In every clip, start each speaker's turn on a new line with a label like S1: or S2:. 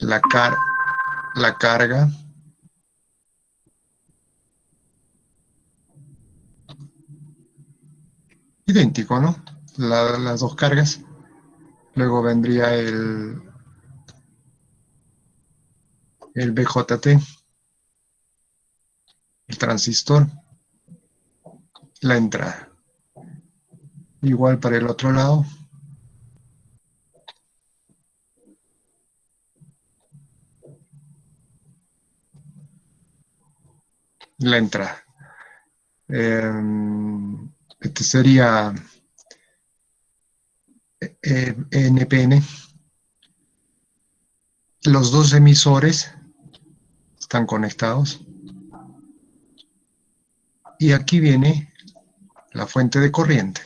S1: la, car la carga, idéntico, ¿no? Las dos cargas. Luego vendría el BJT, el transistor, la entrada. Igual para el otro lado. La entrada. Este sería NPN. Los dos emisores están conectados. Y aquí viene la fuente de corriente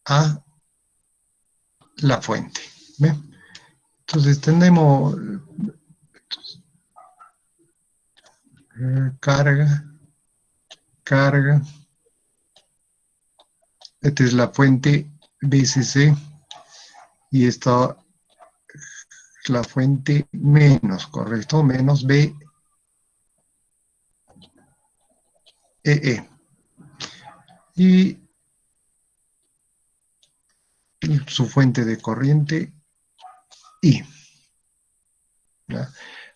S1: a la fuente. ¿Ve? Entonces tenemos carga, carga. Esta es la fuente VCC y esta es la fuente menos, correcto, menos VEE. Y su fuente de corriente I. ¿Ya?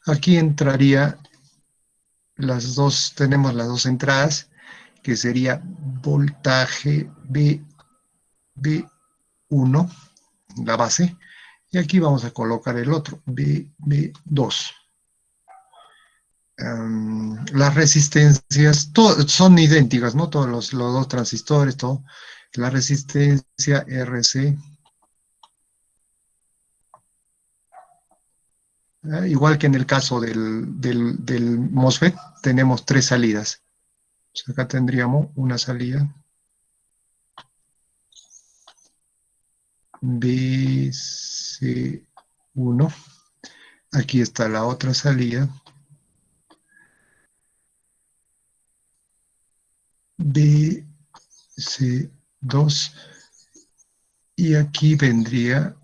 S1: Aquí entraría las dos, tenemos las dos entradas, que sería voltaje B1, la base, y aquí vamos a colocar el otro, BB2. Las resistencias son idénticas, ¿no? Todos los dos transistores, todo. La resistencia RC, igual que en el caso del MOSFET, tenemos tres salidas. Pues acá tendríamos una salida BC1. Aquí está la otra salida BC2. Y aquí vendría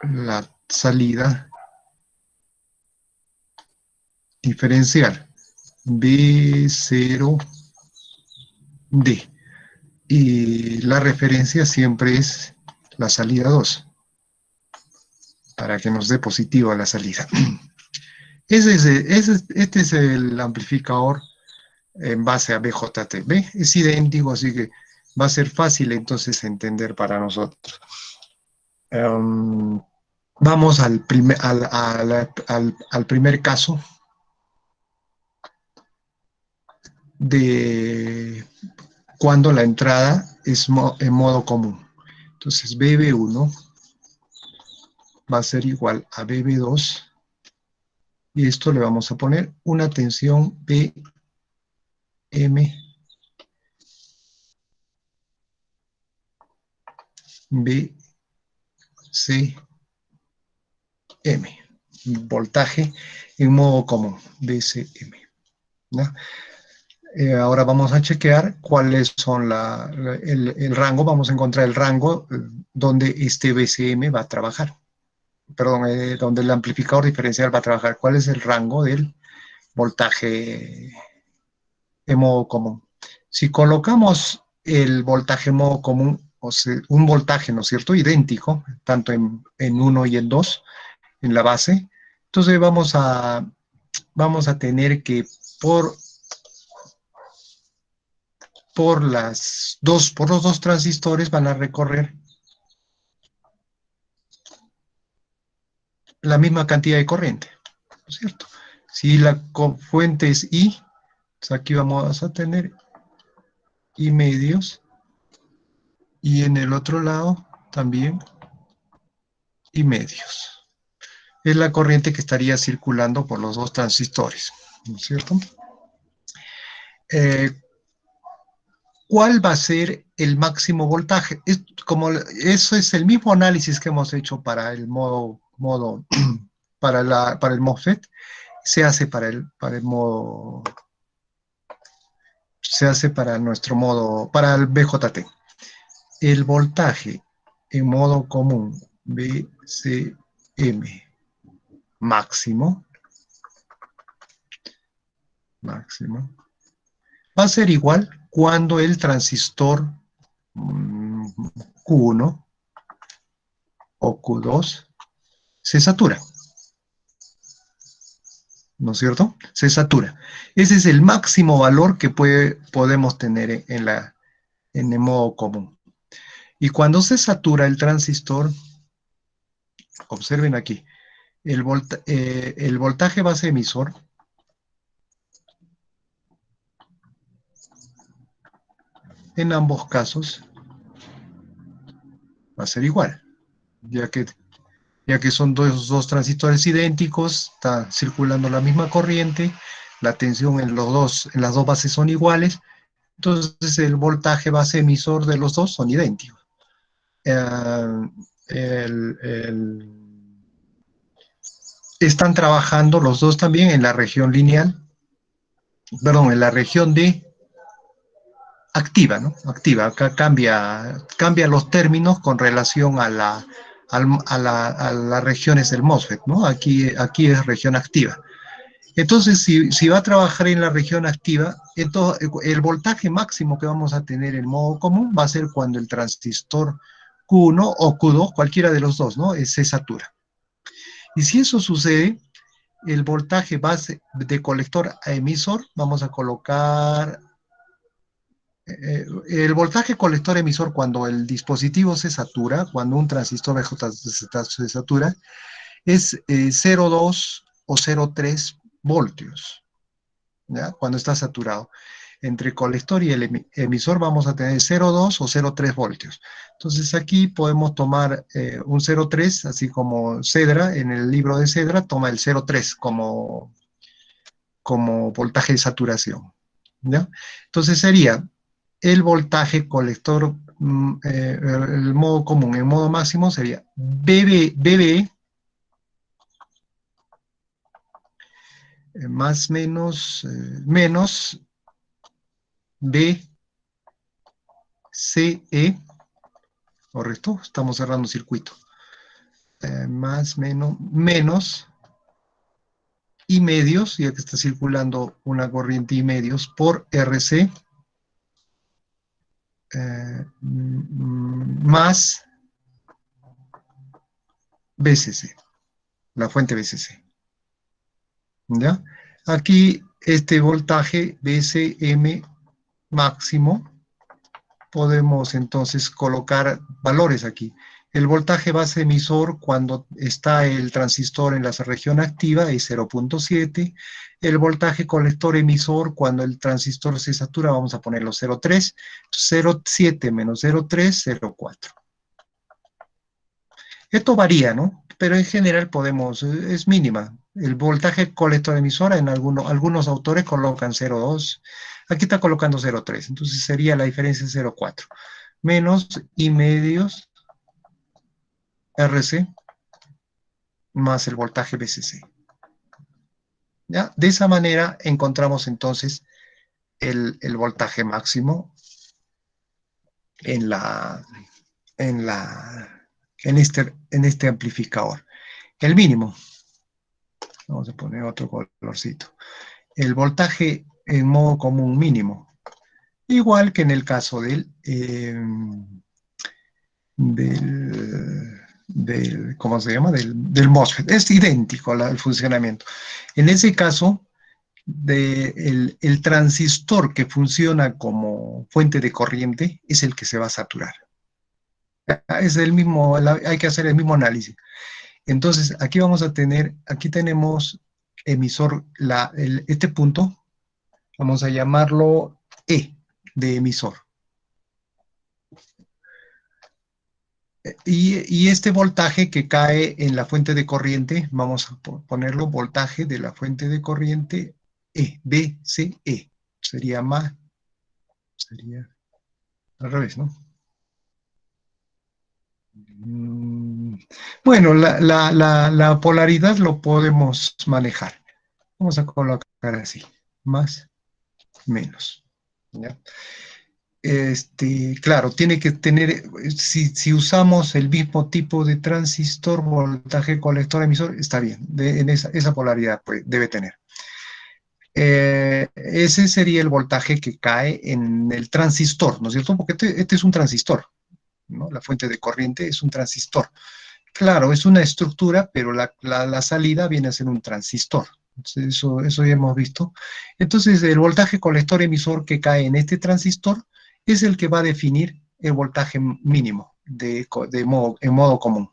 S1: la salida diferencial B0D. Y la referencia siempre es la salida 2, para que nos dé positivo a la salida. Este es el amplificador en base a BJT. ¿Ve? Es idéntico, así que va a ser fácil entonces entender para nosotros. Vamos al primer caso de cuando la entrada es en modo común. Entonces BB1 va a ser igual a BB2 y esto le vamos a poner una tensión BM BCM, voltaje en modo común, BCM, ¿no? Ahora vamos a chequear cuáles son el rango, vamos a encontrar el rango donde este BCM va a trabajar, perdón, donde el amplificador diferencial va a trabajar. ¿Cuál es el rango del voltaje en modo común? Si colocamos el voltaje en modo común, o sea, un voltaje, ¿no es cierto?, idéntico, tanto en 1 y en 2, en la base, entonces vamos a tener que por los dos transistores van a recorrer la misma cantidad de corriente, ¿no es cierto? Si la fuente es I, pues aquí vamos a tener I medios, y en el otro lado también I medios. Es la corriente que estaría circulando por los dos transistores, ¿no es cierto? ¿Cuál va a ser el máximo voltaje? Eso es el mismo análisis que hemos hecho para el para el MOSFET, se hace para nuestro modo, para el BJT. El voltaje en modo común BCM máximo, va a ser igual cuando el transistor Q1 o Q2 se satura, ¿no es cierto? Se satura. Ese es el máximo valor que podemos tener en el modo común. Y cuando se satura el transistor, observen aquí, el voltaje base emisor en ambos casos va a ser igual, ya que son dos transistores idénticos, está circulando la misma corriente, la tensión en las dos bases son iguales, entonces el voltaje base emisor de los dos son idénticos. Están trabajando los dos también en la región lineal, perdón, en la región de activa, ¿no? Activa, acá cambia los términos con relación a las regiones del MOSFET, ¿no? Aquí es región activa. Entonces, si va a trabajar en la región activa, entonces, el voltaje máximo que vamos a tener en modo común va a ser cuando el transistor Q1 o Q2, cualquiera de los dos, ¿no? Se satura. Y si eso sucede, el voltaje base de colector a emisor, vamos a colocar el voltaje colector emisor cuando el dispositivo se satura, cuando un transistor se satura, es 0,2 o 0,3 voltios, ¿ya? Cuando está saturado. Entre colector y el emisor vamos a tener 0,2 o 0,3 voltios. Entonces aquí podemos tomar un 0,3, así como Cedra, en el libro de Cedra, toma el 0,3 como voltaje de saturación, ¿ya? Entonces sería el voltaje colector, el modo común, el modo máximo sería BB más menos BCE, correcto, estamos cerrando circuito, más menos y medios, ya que está circulando una corriente y medios, por RC más BCC, la fuente BCC, ¿ya? Aquí este voltaje BCM máximo, podemos entonces colocar valores aquí. El voltaje base emisor cuando está el transistor en la región activa es 0,7. El voltaje colector emisor cuando el transistor se satura, vamos a ponerlo 0,3. 0,7 menos 0,3, 0,4. Esto varía, ¿no? Pero en general es mínima. El voltaje colector emisora en algunos autores colocan 0,2. Aquí está colocando 0,3. Entonces sería la diferencia 0,4. Menos y medios RC más el voltaje BCC. ¿Ya? De esa manera encontramos entonces el voltaje máximo en este amplificador. El mínimo. Vamos a poner otro colorcito. El voltaje en modo común mínimo. Igual que en el caso del ¿cómo se llama? Del MOSFET. Es idéntico el funcionamiento. En ese caso, el transistor que funciona como fuente de corriente es el que se va a saturar. Es el mismo, hay que hacer el mismo análisis. Entonces, aquí tenemos emisor, este punto, vamos a llamarlo E, de emisor. Y este voltaje que cae en la fuente de corriente, vamos a ponerlo voltaje de la fuente de corriente E, BCE. Sería al revés, ¿no? Bueno, la polaridad lo podemos manejar. Vamos a colocar así, más, menos, ¿ya? Claro, tiene que tener, si usamos el mismo tipo de transistor, voltaje colector emisor, está bien, en esa polaridad pues, debe tener. Ese sería el voltaje que cae en el transistor, ¿no es cierto? Porque este es un transistor, ¿no? La fuente de corriente es un transistor. Claro, es una estructura, pero la salida viene a ser un transistor. Entonces, eso ya hemos visto. Entonces, el voltaje colector emisor que cae en este transistor es el que va a definir el voltaje mínimo en modo común.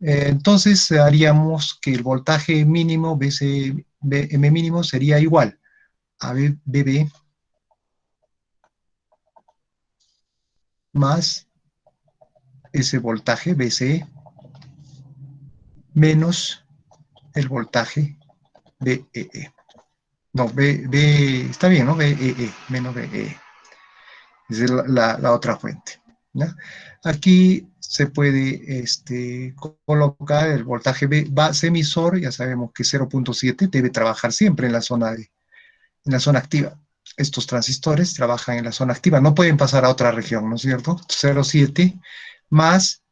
S1: Entonces, haríamos que el voltaje mínimo, BM mínimo, sería igual a BB más ese voltaje BCE menos el voltaje BEE. No, está bien, ¿no? BEE, menos BEE. Esa es la otra fuente, ¿no? Aquí se puede colocar el voltaje base emisor, ya sabemos que 0.7 debe trabajar siempre en la zona activa. Estos transistores trabajan en la zona activa, no pueden pasar a otra región, ¿no es cierto? 0.7 más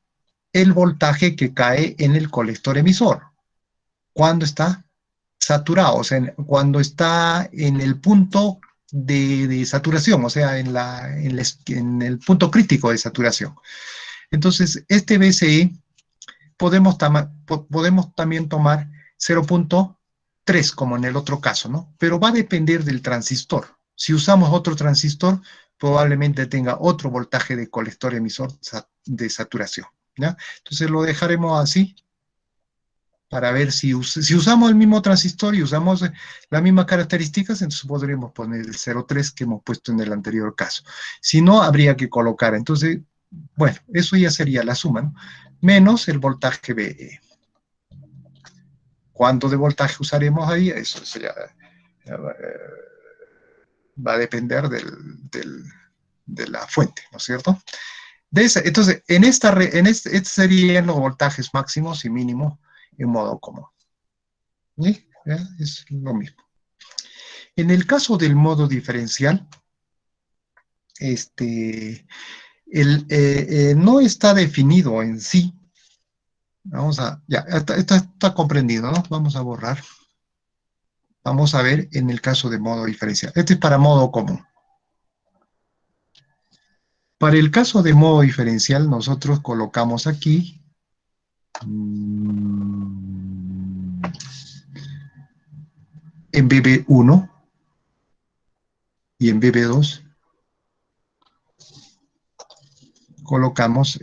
S1: el voltaje que cae en el colector emisor. ¿Cuándo está saturado? O sea, cuando está en el punto de saturación, o sea, en el punto crítico de saturación. Entonces, este BCE podemos también tomar 0.3 como en el otro caso, ¿no? Pero va a depender del transistor. Si usamos otro transistor, probablemente tenga otro voltaje de colector emisor de saturación, ¿ya? Entonces lo dejaremos así para ver si usamos el mismo transistor y usamos las mismas características, entonces podríamos poner el 0.3 que hemos puesto en el anterior caso. Si no, habría que colocar. Entonces, bueno, eso ya sería la suma, ¿no? Menos el voltaje BE. ¿Cuánto de voltaje usaremos ahí? Eso ya va a depender de la fuente, ¿no es cierto? Entonces, estos serían los voltajes máximos y mínimos en modo común. ¿Sí? ¿Ya? Es lo mismo. En el caso del modo diferencial, este, no está definido en sí. Ya, esto está comprendido, ¿no? Vamos a borrar. Vamos a ver en el caso de modo diferencial. Este es para modo común. Para el caso de modo diferencial, nosotros colocamos aquí en BB1 y en BB2 colocamos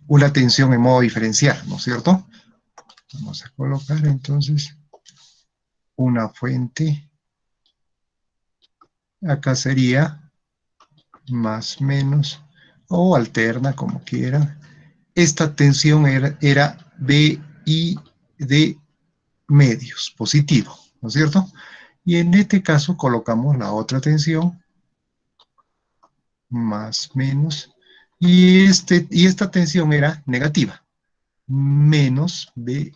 S1: una tensión en modo diferencial, ¿no es cierto? Vamos a colocar entonces una fuente. Acá sería más menos o alterna como quieran. Esta tensión era BI de medios, positivo, ¿no es cierto? Y en este caso colocamos la otra tensión, más menos, y esta tensión era negativa, menos BI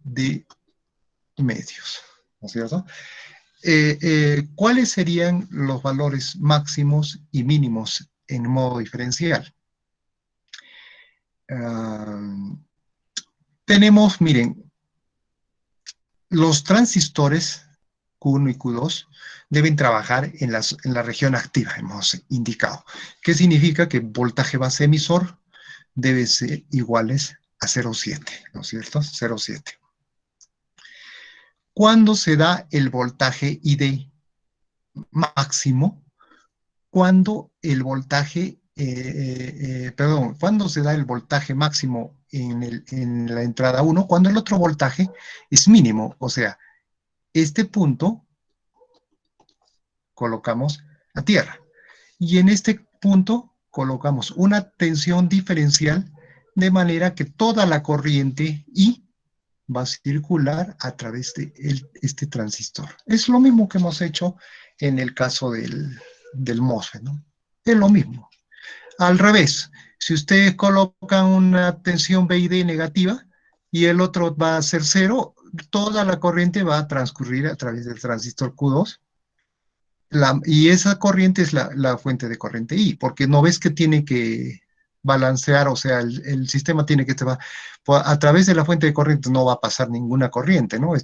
S1: de medios, ¿no es cierto? ¿Cuáles serían los valores máximos y mínimos en modo diferencial? Tenemos, miren, los transistores Q1 y Q2 deben trabajar en la región activa, hemos indicado. ¿Qué significa? Que el voltaje base emisor debe ser iguales a 0,7, ¿no es cierto? 0,7. ¿Cuándo se da el voltaje ID máximo? Cuando el voltaje, perdón, cuando se da el voltaje máximo en la entrada 1, cuando el otro voltaje es mínimo, o sea, este punto colocamos a tierra. Y en este punto colocamos una tensión diferencial de manera que toda la corriente I va a circular a través de este transistor. Es lo mismo que hemos hecho en el caso del MOSFET, ¿no? Es lo mismo. Al revés, si ustedes colocan una tensión BID negativa y el otro va a ser cero, toda la corriente va a transcurrir a través del transistor Q2 Y esa corriente es la fuente de corriente I, porque no ves que tiene que balancear, o sea, el sistema tiene que estar, a través de la fuente de corriente no va a pasar ninguna corriente, ¿no?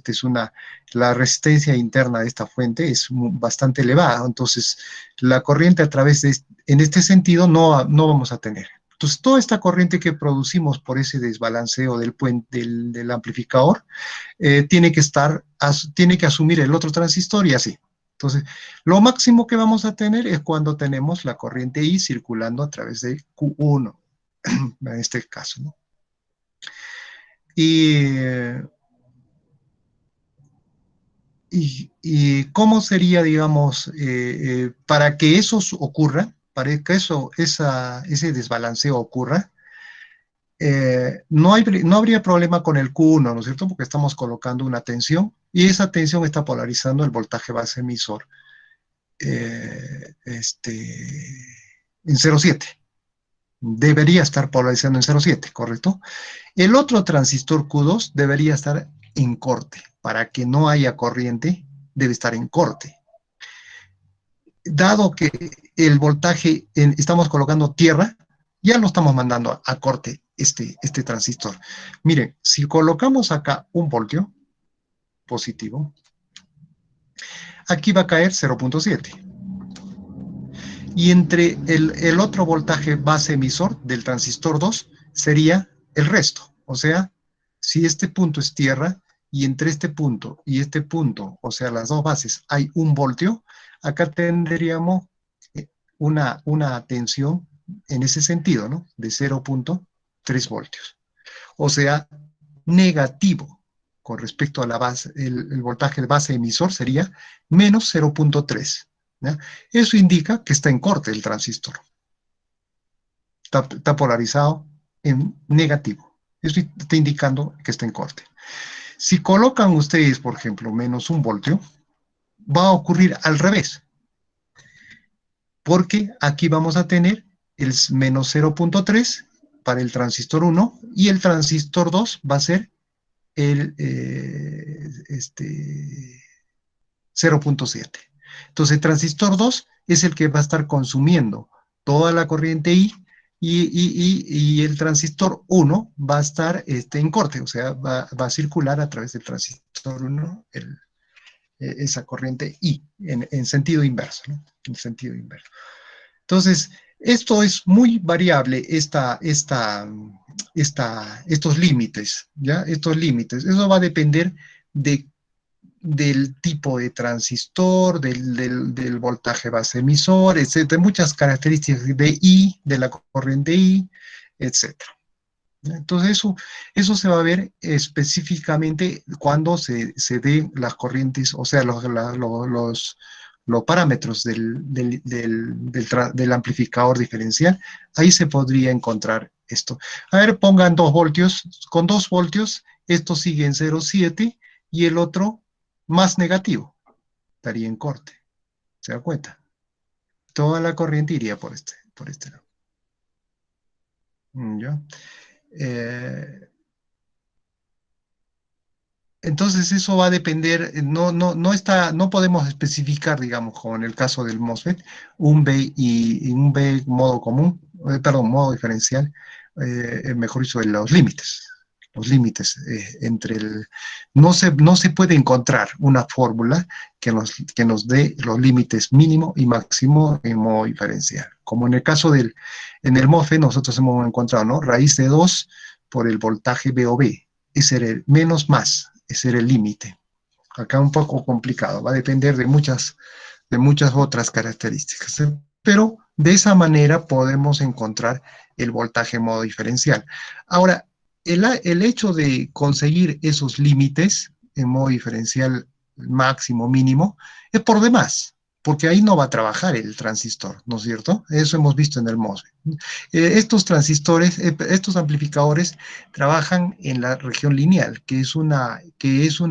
S1: La resistencia interna de esta fuente es bastante elevada, entonces la corriente a través de, en este sentido no vamos a tener. Entonces, toda esta corriente que producimos por ese desbalanceo del puente, del amplificador, tiene que asumir el otro transistor y así. Entonces, lo máximo que vamos a tener es cuando tenemos la corriente I circulando a través de Q1, en este caso, ¿no? Y cómo sería, digamos, para que eso ocurra, para que ese desbalanceo ocurra, no habría problema con el Q1, ¿no es cierto? Porque estamos colocando una tensión y esa tensión está polarizando el voltaje base emisor en 0,7. Debería estar polarizando en 0,7, ¿correcto? El otro transistor Q2 debería estar en corte. Para que no haya corriente, debe estar en corte. Dado que el voltaje, estamos colocando tierra, ya lo estamos mandando a corte este transistor. Miren, si colocamos acá 1 voltio positivo, aquí va a caer 0,7. Y entre el otro voltaje base emisor del transistor 2 sería el resto. O sea, si este punto es tierra y entre este punto y este punto, o sea, las dos bases, hay 1 voltio, acá tendríamos una tensión en ese sentido, ¿no? De 0,3 voltios. O sea, negativo con respecto a la base, el voltaje de base emisor sería menos 0,3. ¿Ya? Eso indica que está en corte el transistor. Está polarizado en negativo. Eso está indicando que está en corte. Si colocan ustedes, por ejemplo, menos 1 voltio, va a ocurrir al revés. Porque aquí vamos a tener el menos 0,3 para el transistor 1 y el transistor 2 va a ser el 0,7. Entonces, el transistor 2 es el que va a estar consumiendo toda la corriente I y el transistor 1 va a estar en corte, o sea, va a circular a través del transistor 1 esa corriente I en sentido inverso, ¿no? En sentido inverso. Entonces, esto es muy variable, estos límites, ¿ya? Estos límites. Eso va a depender del tipo de transistor, del voltaje base emisor, etcétera, muchas características de I, de la corriente I, etcétera. Entonces eso se va a ver específicamente cuando se den las corrientes, o sea, los parámetros del amplificador diferencial. Ahí se podría encontrar esto. A ver, pongan 2 voltios. Con 2 voltios, esto sigue en 0,7 y el otro más negativo. Estaría en corte. ¿Se da cuenta? Toda la corriente iría por este lado. ¿Ya? Entonces eso va a depender, no podemos especificar, digamos, como en el caso del MOSFET, un B y un B modo común, perdón, modo diferencial, mejor dicho, de los límites entre no se puede encontrar una fórmula que nos dé los límites mínimo y máximo en modo diferencial. Como en el caso en el MOSFET nosotros hemos encontrado, ¿no? Raíz de 2 por el voltaje VOB, ese era el menos más. Ese era el límite. Acá un poco complicado, va a depender de muchas otras características. Pero de esa manera podemos encontrar el voltaje modo diferencial. Ahora, el hecho de conseguir esos límites en modo diferencial máximo, mínimo, es por demás, porque ahí no va a trabajar el transistor, ¿no es cierto? Eso hemos visto en el MOSFET. Estos transistores, estos amplificadores trabajan en la región lineal, que es una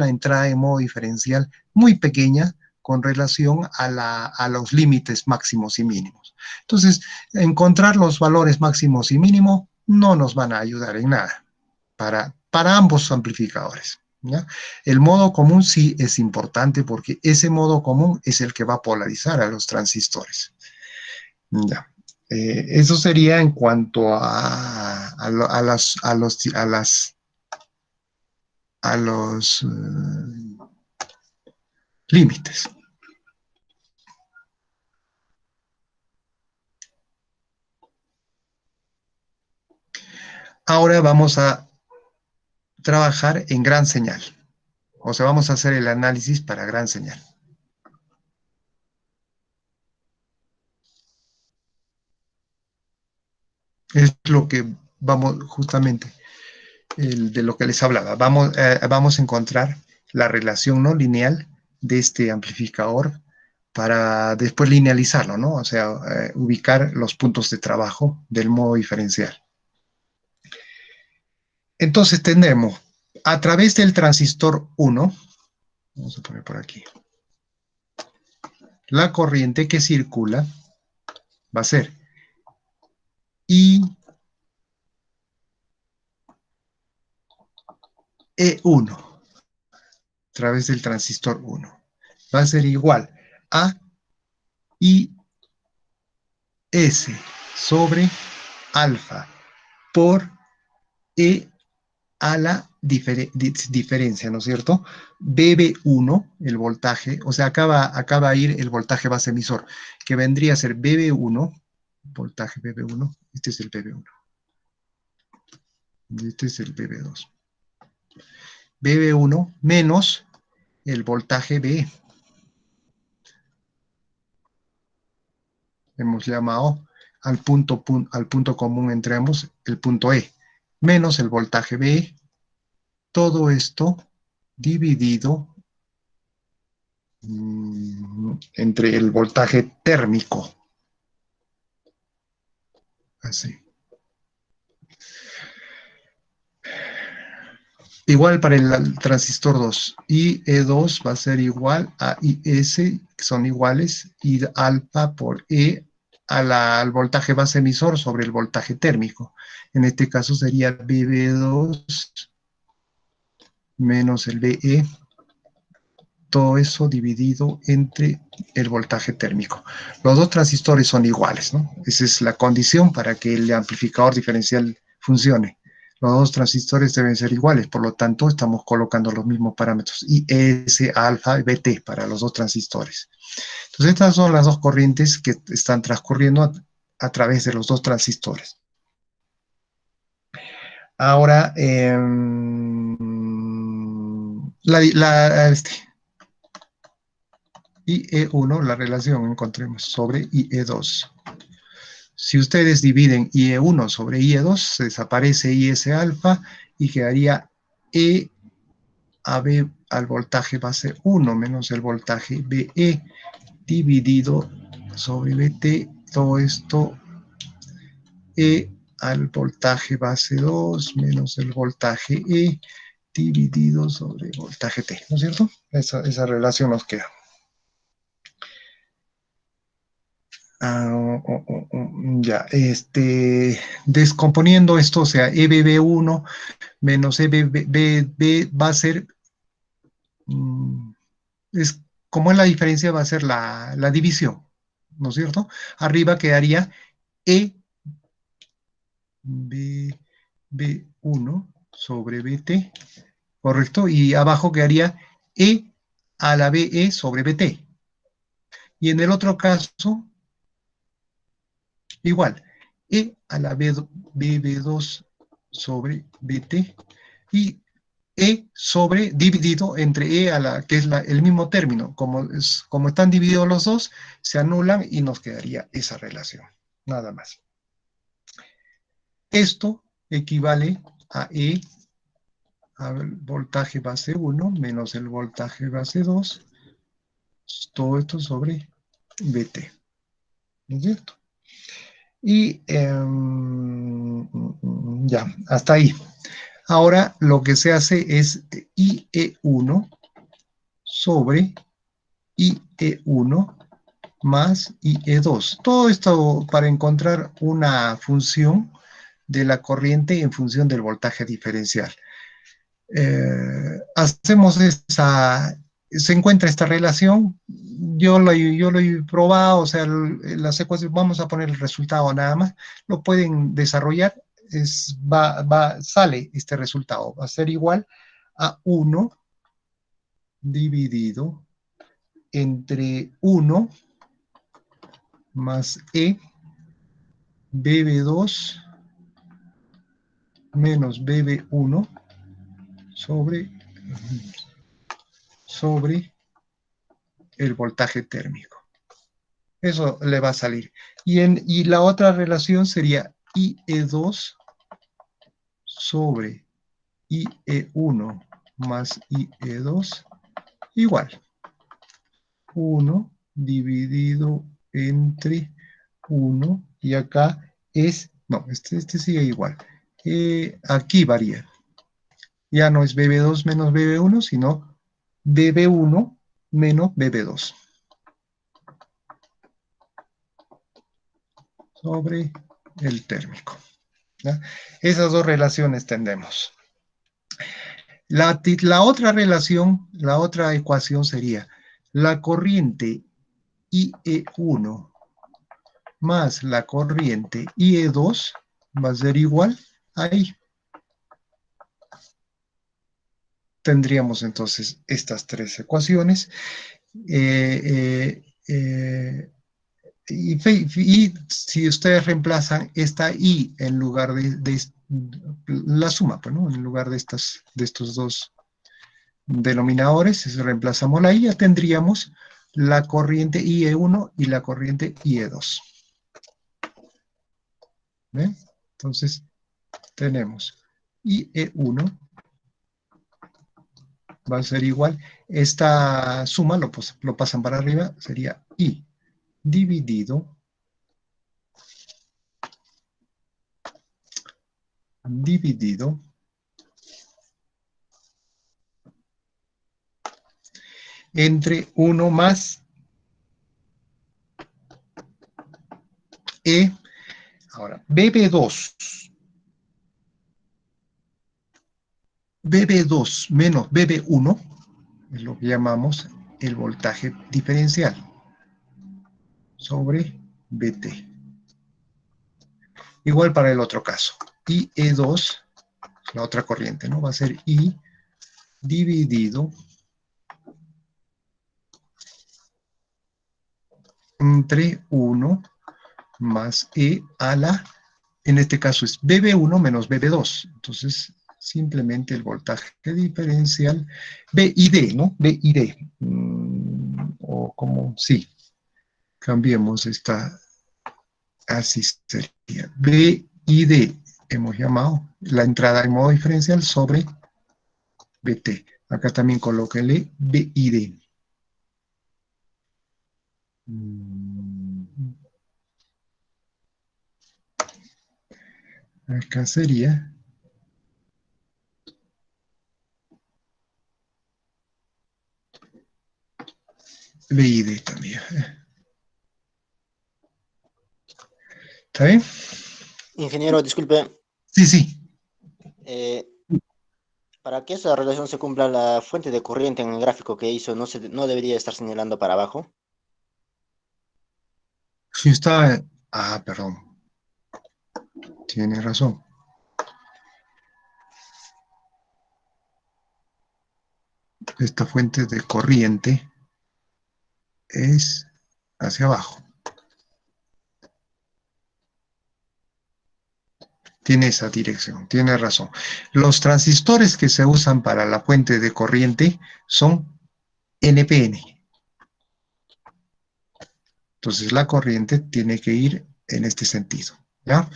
S1: entrada en modo diferencial muy pequeña con relación a los límites máximos y mínimos. Entonces, encontrar los valores máximos y mínimos no nos van a ayudar en nada para ambos amplificadores. ¿Ya? El modo común sí es importante porque ese modo común es el que va a polarizar a los transistores. Ya. Eso sería en cuanto a los límites. Ahora vamos a trabajar en gran señal. O sea, vamos a hacer el análisis para gran señal. Es lo que vamos justamente, de lo que les hablaba. Vamos a encontrar la relación no lineal de este amplificador para después linealizarlo, ¿no? O sea, ubicar los puntos de trabajo del modo diferencial. Entonces tenemos a través del transistor 1, vamos a poner por aquí, la corriente que circula va a ser IE1 a través del transistor 1. Va a ser igual a IS sobre alfa por E a la diferencia, ¿no es cierto? BB1, el voltaje, o sea, acá va a ir el voltaje base emisor, que vendría a ser BB1, voltaje BB1, este es el BB1, y este es el BB2. BB1 menos el voltaje B, hemos llamado al punto común entre ambos, el punto E, menos el voltaje B, todo esto dividido entre el voltaje térmico. Así. Igual para el transistor 2. IE2 va a ser igual a IS, que son iguales, I alfa por E al voltaje base emisor sobre el voltaje térmico. En este caso sería BB2 menos el BE, todo eso dividido entre el voltaje térmico. Los dos transistores son iguales, ¿no? Esa es la condición para que el amplificador diferencial funcione. Los dos transistores deben ser iguales, por lo tanto estamos colocando los mismos parámetros, IS, alfa y BT para los dos transistores. Entonces estas son las dos corrientes que están transcurriendo a través de los dos transistores. Ahora, IE1, la relación encontremos sobre IE2. Si ustedes dividen IE1 sobre IE2, desaparece IS alfa y quedaría E a B al voltaje base 1 menos el voltaje BE dividido sobre BT, todo esto E al voltaje base 2 menos el voltaje E dividido sobre el voltaje T, ¿no es cierto? Esa relación nos queda. Ya, descomponiendo esto, o sea, EBB1 menos EBB va a ser, es, como es la diferencia, va a ser la división, ¿no es cierto? Arriba quedaría EBB1 sobre BT, ¿correcto? Y abajo quedaría E a la BE sobre BT. Y en el otro caso, igual, E a la BB2 sobre BT y E sobre dividido entre E a la, que es el mismo término. Como están divididos los dos, se anulan y nos quedaría esa relación. Nada más. Esto equivale a E al voltaje base 1 menos el voltaje base 2, todo esto sobre BT. ¿No es cierto? Y ya, hasta ahí. Ahora lo que se hace es IE1 sobre IE1 más IE2. Todo esto para encontrar una función de la corriente en función del voltaje diferencial. hacemos esa, se encuentra esta relación, yo lo he probado, o sea, las ecuaciones, vamos a poner el resultado nada más, lo pueden desarrollar, sale este resultado, va a ser igual a 1 dividido entre 1 más bb2 menos bb1 sobre, sobre el voltaje térmico. Eso le va a salir. Y la otra relación sería IE2 sobre IE1 más IE2 igual. 1 dividido entre 1 y acá es, no, este sigue igual. Aquí varía. Ya no es BB2 menos BB1, sino BB1 menos BB2 sobre el térmico. ¿Ya? Esas dos relaciones tendremos. La otra relación, la otra ecuación sería la corriente IE1 más la corriente IE2 va a ser igual a I. Tendríamos entonces estas tres ecuaciones. Y si ustedes reemplazan esta I en lugar de la suma, pues, ¿no? En lugar de estos dos denominadores, si reemplazamos la I, ya tendríamos la corriente IE1 y la corriente IE2. ¿Ven? Entonces, tenemos IE1 va a ser igual, esta suma lo pasan para arriba, sería I dividido entre 1 más E. Ahora, BB2 menos BB1 es lo que llamamos el voltaje diferencial sobre BT. Igual para el otro caso. IE2, la otra corriente, ¿no? Va a ser I dividido entre 1 más E a la, en este caso es BB1 menos BB2. Entonces, simplemente el voltaje diferencial B y D, ¿no? B y D. O como, sí, cambiemos esta, así sería. B y D, hemos llamado la entrada en modo diferencial sobre BT. Acá también colóquenle B y D. Acá sería B y D también. ¿Está bien?
S2: Ingeniero, disculpe,
S1: Sí, sí.
S2: eh, para que esa relación se cumpla, la fuente de corriente en el gráfico que hizo no debería estar señalando para abajo.
S1: Si está... Ah, perdón. Tiene razón. Esta fuente de corriente es hacia abajo. Tiene esa dirección, tiene razón. Los transistores que se usan para la fuente de corriente son NPN. Entonces la corriente tiene que ir en este sentido, ¿ya?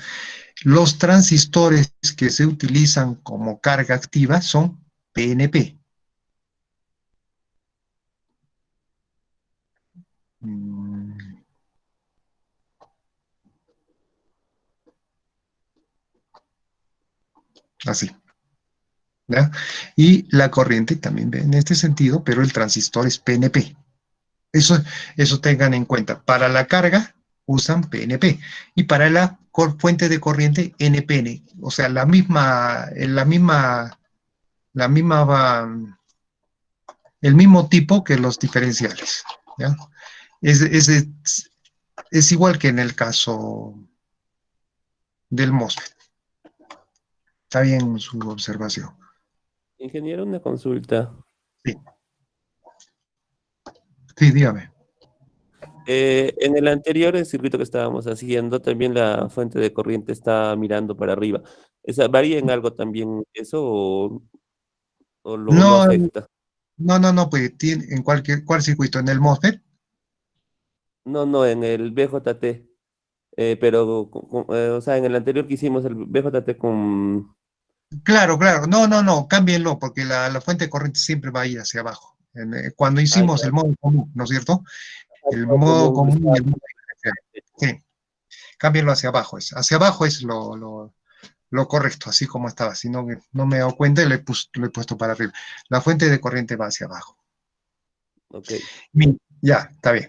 S1: Los transistores que se utilizan como carga activa son PNP. Así, ¿ya? Y la corriente también ve en este sentido, pero el transistor es PNP. Eso tengan en cuenta. Para la carga usan PNP y para la fuente de corriente NPN. O sea, la misma la misma el mismo tipo que los diferenciales, ¿ya? Es, es, es igual que en el caso del MOSFET. Está bien su observación.
S3: Ingeniero, una consulta.
S1: Sí, sí, dígame.
S3: En el anterior circuito que estábamos haciendo, también la fuente de corriente está mirando para arriba. ¿Varía en algo también eso o no
S1: No,
S3: afecta?
S1: no, pues tiene, en ¿cuál circuito? ¿En el MOSFET?
S3: No, no, en el BJT. Pero, o sea, en el anterior que hicimos el BJT con...
S1: Claro, claro. No, cámbienlo, porque la fuente de corriente siempre va a ir hacia abajo. Cuando
S3: Ah,
S1: hicimos
S3: ya,
S1: el modo común, ¿no es cierto? El
S3: todo
S1: modo
S3: común
S1: común
S3: está...
S1: y el modo diferencial. Sí, cámbienlo hacia abajo. Hacia abajo es lo correcto, así como estaba. Si no, no me he dado cuenta y lo he puesto para arriba. La fuente de corriente va hacia abajo.
S3: Ok.
S1: Bien, ya, está bien.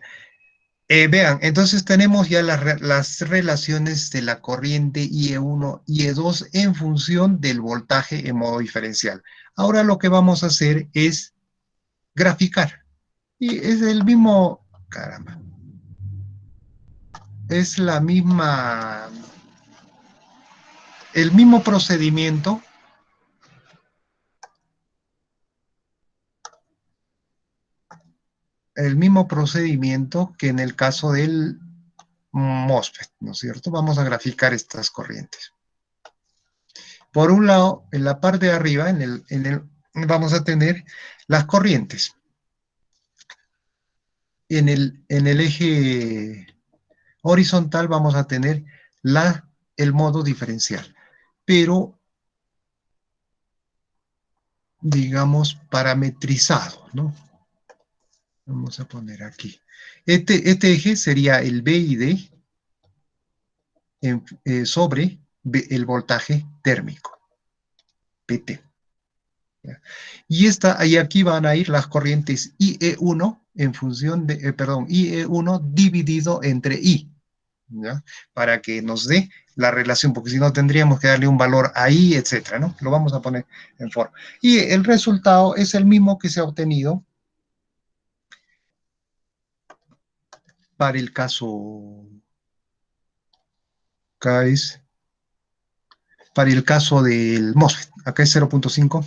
S1: Vean, entonces tenemos ya las relaciones de la corriente IE1 y IE2 en función del voltaje en modo diferencial. Ahora lo que vamos a hacer es graficar. Y es el mismo, caramba, es el mismo procedimiento, que en el caso del MOSFET, ¿no es cierto? Vamos a graficar estas corrientes. Por un lado, en la parte de arriba, vamos a tener las corrientes. En el eje horizontal vamos a tener el modo diferencial, pero digamos parametrizado, ¿no? Vamos a poner aquí. Este eje sería el B y D sobre el voltaje térmico, PT. ¿Ya? Y aquí van a ir las corrientes IE1 en función de, perdón, IE1 dividido entre I, ¿ya? Para que nos dé la relación, porque si no tendríamos que darle un valor ahí, etcétera, ¿no? Lo vamos a poner en forma. Y el resultado es el mismo que se ha obtenido para el caso, acá es, para el caso del MOSFET, acá es 0.5.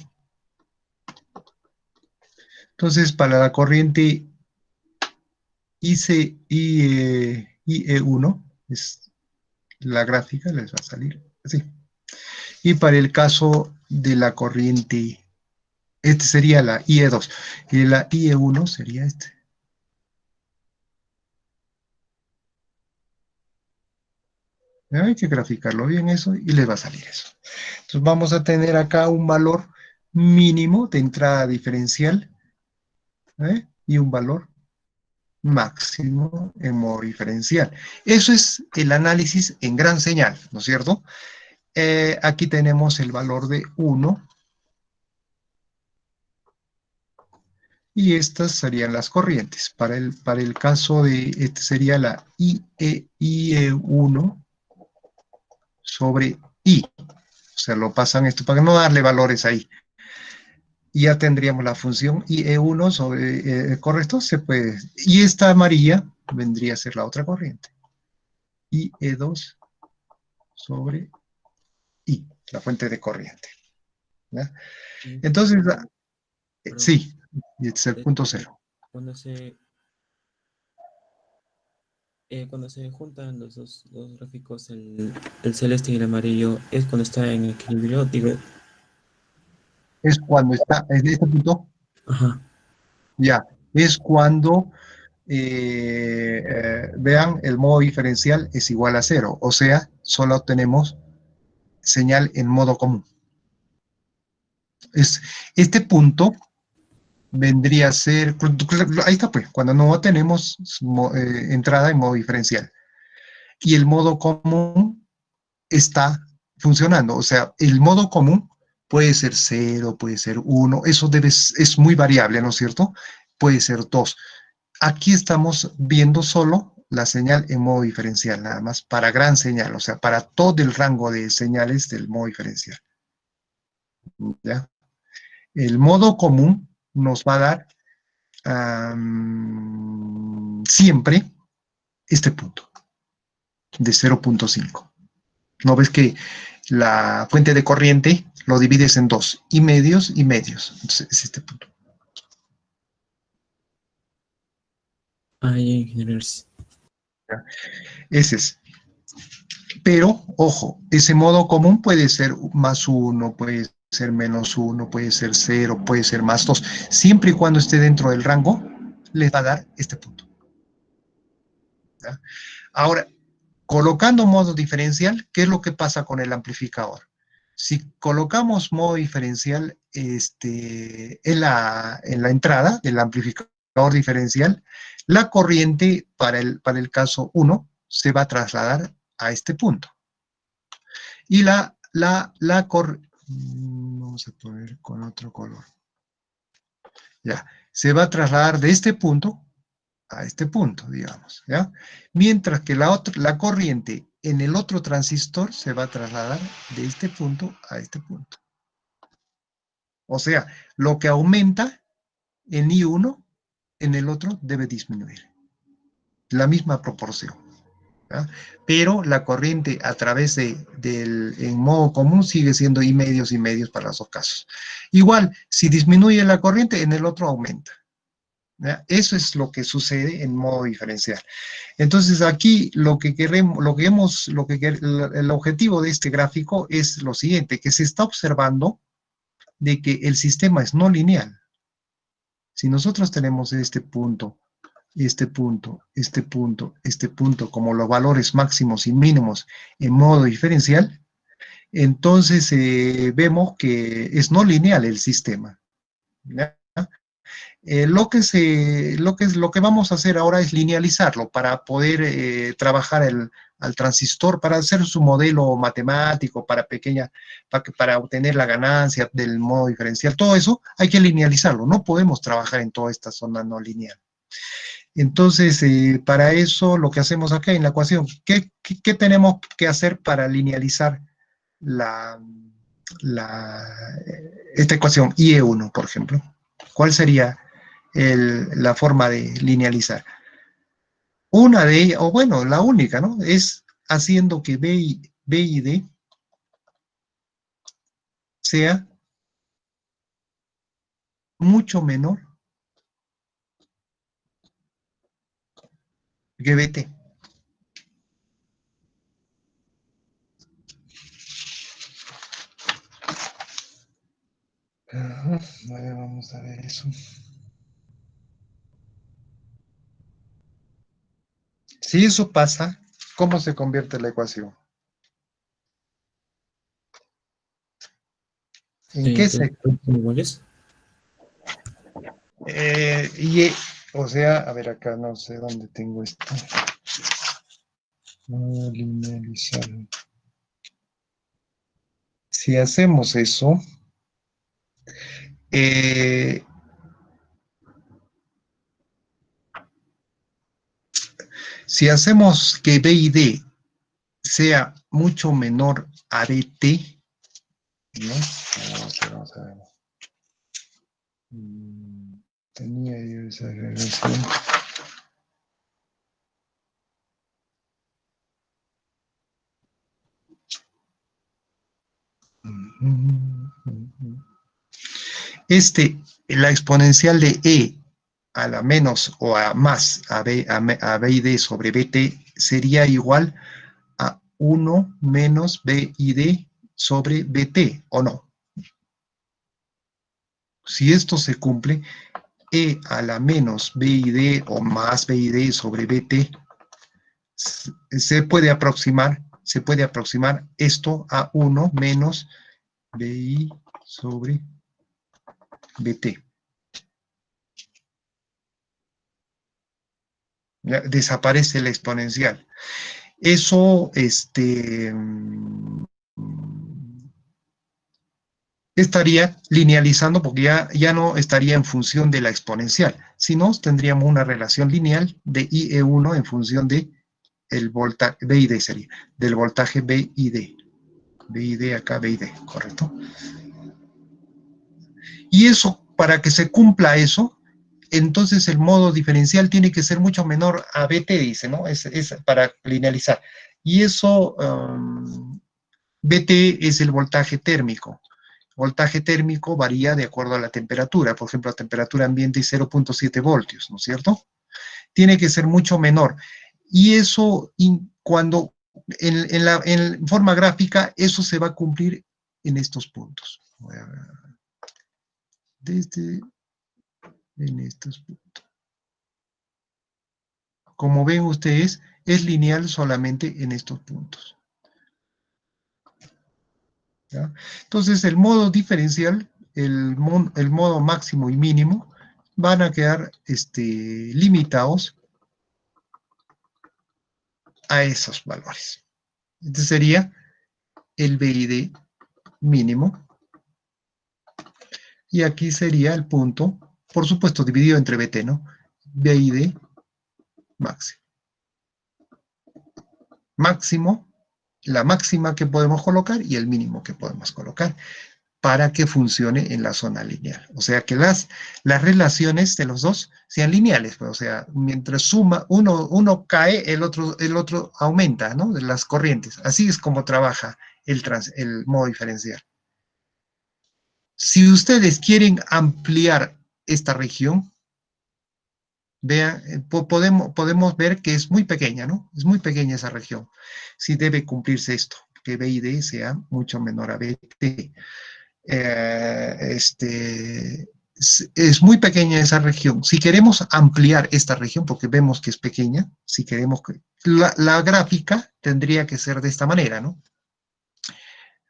S1: Entonces, para la corriente IE1, es la gráfica, les va a salir así. Y para el caso de la corriente, este sería la IE2. Y la IE1 sería este. Hay que graficarlo bien eso y les va a salir eso. Entonces vamos a tener acá un valor mínimo de entrada diferencial, y un valor máximo en modo diferencial. Eso es el análisis en gran señal, ¿no es cierto? Aquí tenemos el valor de 1 y estas serían las corrientes. Para el caso de, este sería la IE1 sobre I. O sea, lo pasan esto para no darle valores ahí. Y ya tendríamos la función IE1 sobre, correcto, se puede. Y esta amarilla vendría a ser la otra corriente. IE2 sobre I, la fuente de corriente. ¿Ya?
S4: Y,
S1: Entonces,
S4: perdón,
S1: sí, y este es el
S4: eh,
S1: punto cero.
S4: cuando cuando se juntan los dos gráficos, el celeste y el amarillo, es cuando está en equilibrio, digo,
S1: Es cuando está, en este punto,
S4: ajá,
S1: ya, es cuando, vean, el modo diferencial es igual a cero, o sea, solo obtenemos señal en modo común. Este punto vendría a ser, ahí está pues, cuando no tenemos entrada en modo diferencial. Y el modo común está funcionando, o sea, el modo común puede ser 0, puede ser 1, eso es muy variable, ¿no es cierto? Puede ser 2. Aquí estamos viendo solo la señal en modo diferencial, nada más para gran señal, o sea, para todo el rango de señales del modo diferencial. ¿Ya? El modo común nos va a dar siempre este punto de 0.5. ¿No ves que la fuente de corriente lo divides en dos, y medios y medios? Entonces es este punto.
S4: Ahí en general.
S1: Ese es. Pero, ojo, ese modo común puede ser más 1, puede ser menos 1, puede ser 0, puede ser más 2. Siempre y cuando esté dentro del rango, les va a dar este punto. ¿Ya? Ahora, colocando modo diferencial, ¿qué es lo que pasa con el amplificador? Si colocamos modo diferencial en la entrada del amplificador diferencial, la corriente para el caso 1 se va a trasladar a este punto. Y vamos a poner con otro color. Ya, se va a trasladar de este punto a este punto, digamos, ¿ya? Mientras que la corriente en el otro transistor se va a trasladar de este punto a este punto. O sea, lo que aumenta en I1, en el otro debe disminuir. La misma proporción. ¿Ya? Pero la corriente a través en modo común sigue siendo I medios para los dos casos. Igual, si disminuye la corriente, en el otro aumenta. ¿Ya? Eso es lo que sucede en modo diferencial. Entonces aquí lo que queremos, el objetivo de este gráfico es lo siguiente, que se está observando de que el sistema es no lineal. Si nosotros tenemos este punto, este punto, este punto, este punto como los valores máximos y mínimos en modo diferencial, entonces vemos que es no lineal el sistema. ¿Ya? Lo que vamos a hacer ahora es linealizarlo para poder trabajar al transistor, para hacer su modelo matemático, para obtener la ganancia del modo diferencial. Todo eso hay que linealizarlo. No podemos trabajar en toda esta zona no lineal. Entonces, para eso lo que hacemos acá en la ecuación, ¿qué tenemos que hacer para linealizar esta ecuación IE1, por ejemplo? ¿Cuál sería la forma de linealizar? Una de ellas, o bueno, la única, ¿no? Es haciendo que B y D sea mucho menor que BT. Vamos a ver eso. Si eso pasa, ¿cómo se convierte la ecuación? ¿En qué se?
S4: ¿Iguales?
S1: O sea, a ver acá, no sé dónde tengo esto. Linealizar. Si hacemos eso, si hacemos que B y D sea mucho menor a BT, ¿no? Vamos a ver. Tenía yo esa relación. La exponencial de E a la menos o a más a B y D sobre BT sería igual a 1 menos B y D sobre BT, ¿o no? Si esto se cumple, E a la menos B y D o más B y D sobre BT se puede aproximar esto a 1 menos BI sobre BT. Ya desaparece la exponencial. Eso estaría linealizando porque ya no estaría en función de la exponencial, sino tendríamos una relación lineal de IE1 en función de el voltaje B y D sería, del voltaje B y D. B y D acá, B y D, ¿correcto? Y eso, para que se cumpla eso, entonces el modo diferencial tiene que ser mucho menor a BT, dice, ¿no? Es para linealizar. Y eso, BT es el voltaje térmico. Voltaje térmico varía de acuerdo a la temperatura. Por ejemplo, la temperatura ambiente es 0.7 voltios, ¿no es cierto? Tiene que ser mucho menor. Y eso, cuando en forma gráfica, eso se va a cumplir en estos puntos. Voy a ver. En estos puntos. Como ven ustedes, es lineal solamente en estos puntos. ¿Ya? Entonces, el modo diferencial, el modo máximo y mínimo, van a quedar limitados a esos valores. Este sería el BID mínimo. Y aquí sería el punto, por supuesto, dividido entre BT, ¿no? BID máximo. Máximo, la máxima que podemos colocar y el mínimo que podemos colocar para que funcione en la zona lineal. O sea, que las relaciones de los dos sean lineales. Pues, o sea, mientras suma, uno cae, el otro aumenta, ¿no? De las corrientes. Así es como trabaja el modo diferencial. Si ustedes quieren ampliar esta región, vean, podemos ver que es muy pequeña, ¿no? Es muy pequeña esa región. Si debe cumplirse esto, que B y D sea mucho menor a BT. Es muy pequeña esa región. Si queremos ampliar esta región, porque vemos que es pequeña, si queremos que... La gráfica tendría que ser de esta manera, ¿no?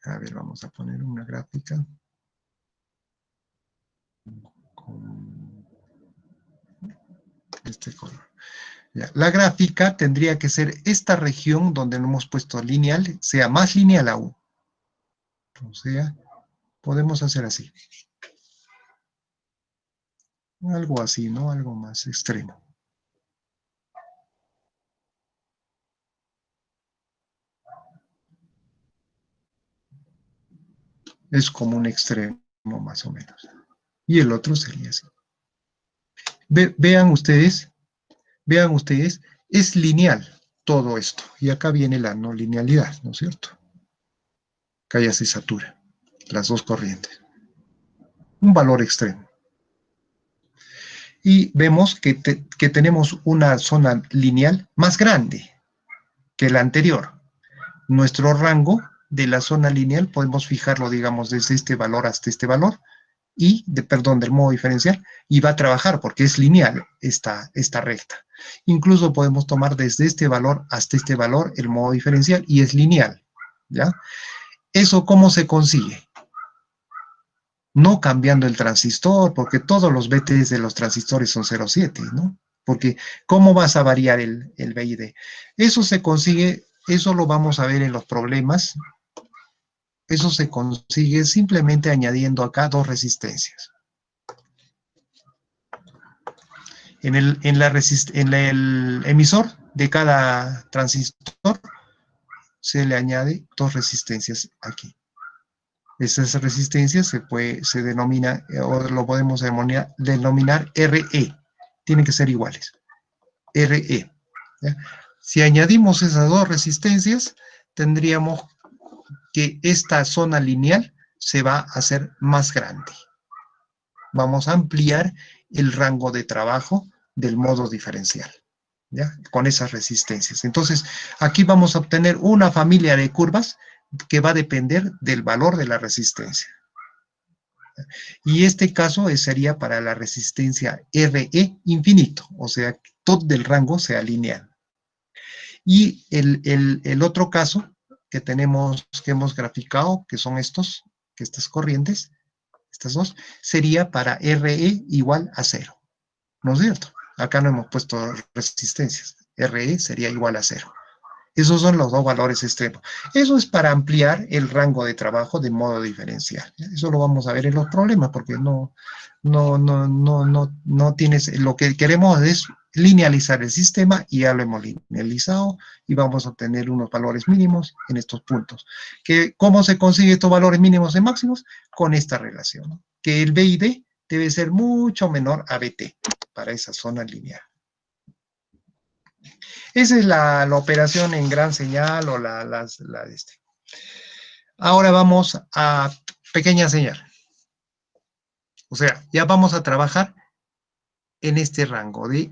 S1: A ver, vamos a poner una gráfica. Con este color. Ya, la gráfica tendría que ser esta región donde lo hemos puesto lineal, sea más lineal aún. O sea, podemos hacer así. Algo así, ¿no? Algo más extremo. Es como un extremo más o menos. Y el otro sería así. Vean ustedes, es lineal todo esto. Y acá viene la no linealidad, ¿no es cierto? Acá ya se satura las dos corrientes. Un valor extremo. Y vemos que tenemos una zona lineal más grande que la anterior. Nuestro rango de la zona lineal podemos fijarlo, digamos, desde este valor hasta este valor, del modo diferencial, y va a trabajar porque es lineal esta recta. Incluso podemos tomar desde este valor hasta este valor el modo diferencial y es lineal, ¿ya? ¿Eso cómo se consigue? No cambiando el transistor, porque todos los BTs de los transistores son 0,7, ¿no? Porque ¿cómo vas a variar el BID? Eso se consigue, eso lo vamos a ver en los problemas. Eso se consigue simplemente añadiendo acá dos resistencias. En el emisor de cada transistor se le añade dos resistencias aquí. Esas resistencias se denomina, o lo podemos denominar RE. Tienen que ser iguales. RE. ¿Ya? Si añadimos esas dos resistencias, tendríamos que esta zona lineal se va a hacer más grande. Vamos a ampliar el rango de trabajo del modo diferencial, ¿ya? Con esas resistencias. Entonces, aquí vamos a obtener una familia de curvas que va a depender del valor de la resistencia. Y este caso sería para la resistencia RE infinito, o sea, que todo el rango sea lineal. Y el otro caso que hemos graficado, que son estas corrientes, estas dos, sería para RE igual a 0. ¿No es cierto? Acá no hemos puesto resistencias. RE sería igual a 0. Esos son los dos valores extremos. Eso es para ampliar el rango de trabajo de modo diferencial. Eso lo vamos a ver en los problemas, porque no tienes, lo que queremos es linealizar el sistema, y ya lo hemos linealizado, y vamos a obtener unos valores mínimos en estos puntos. ¿Cómo se consigue estos valores mínimos y máximos? Con esta relación, ¿no? que el BID debe ser mucho menor a BT para esa zona lineal. Esa es la operación en gran señal o Ahora vamos a pequeña señal. O sea, ya vamos a trabajar en este rango de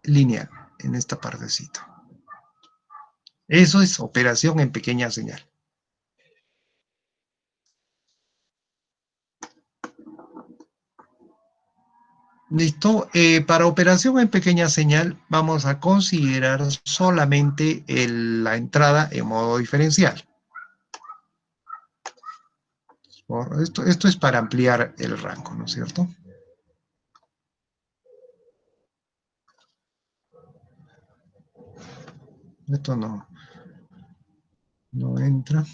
S1: lineal, en esta partecita. Eso es operación en pequeña señal. Listo. Para operación en pequeña señal vamos a considerar solamente la entrada en modo diferencial. Esto es para ampliar el rango, ¿no es cierto? Esto no entra.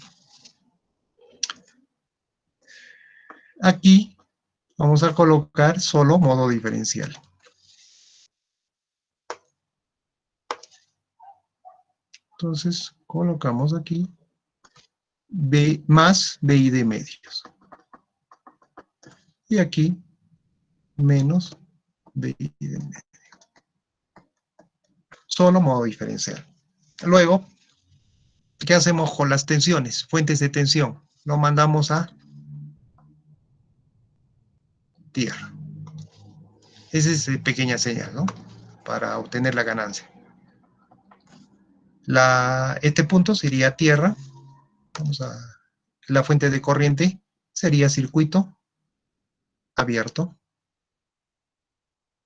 S1: Aquí vamos a colocar solo modo diferencial. Entonces colocamos aquí B más BI de medios. Y aquí menos BI de medios. Solo modo diferencial. Luego, ¿qué hacemos con las tensiones? Fuentes de tensión. Lo mandamos a tierra. Esa es pequeña señal, ¿no? Para obtener la ganancia. Este punto sería tierra. La fuente de corriente sería circuito abierto.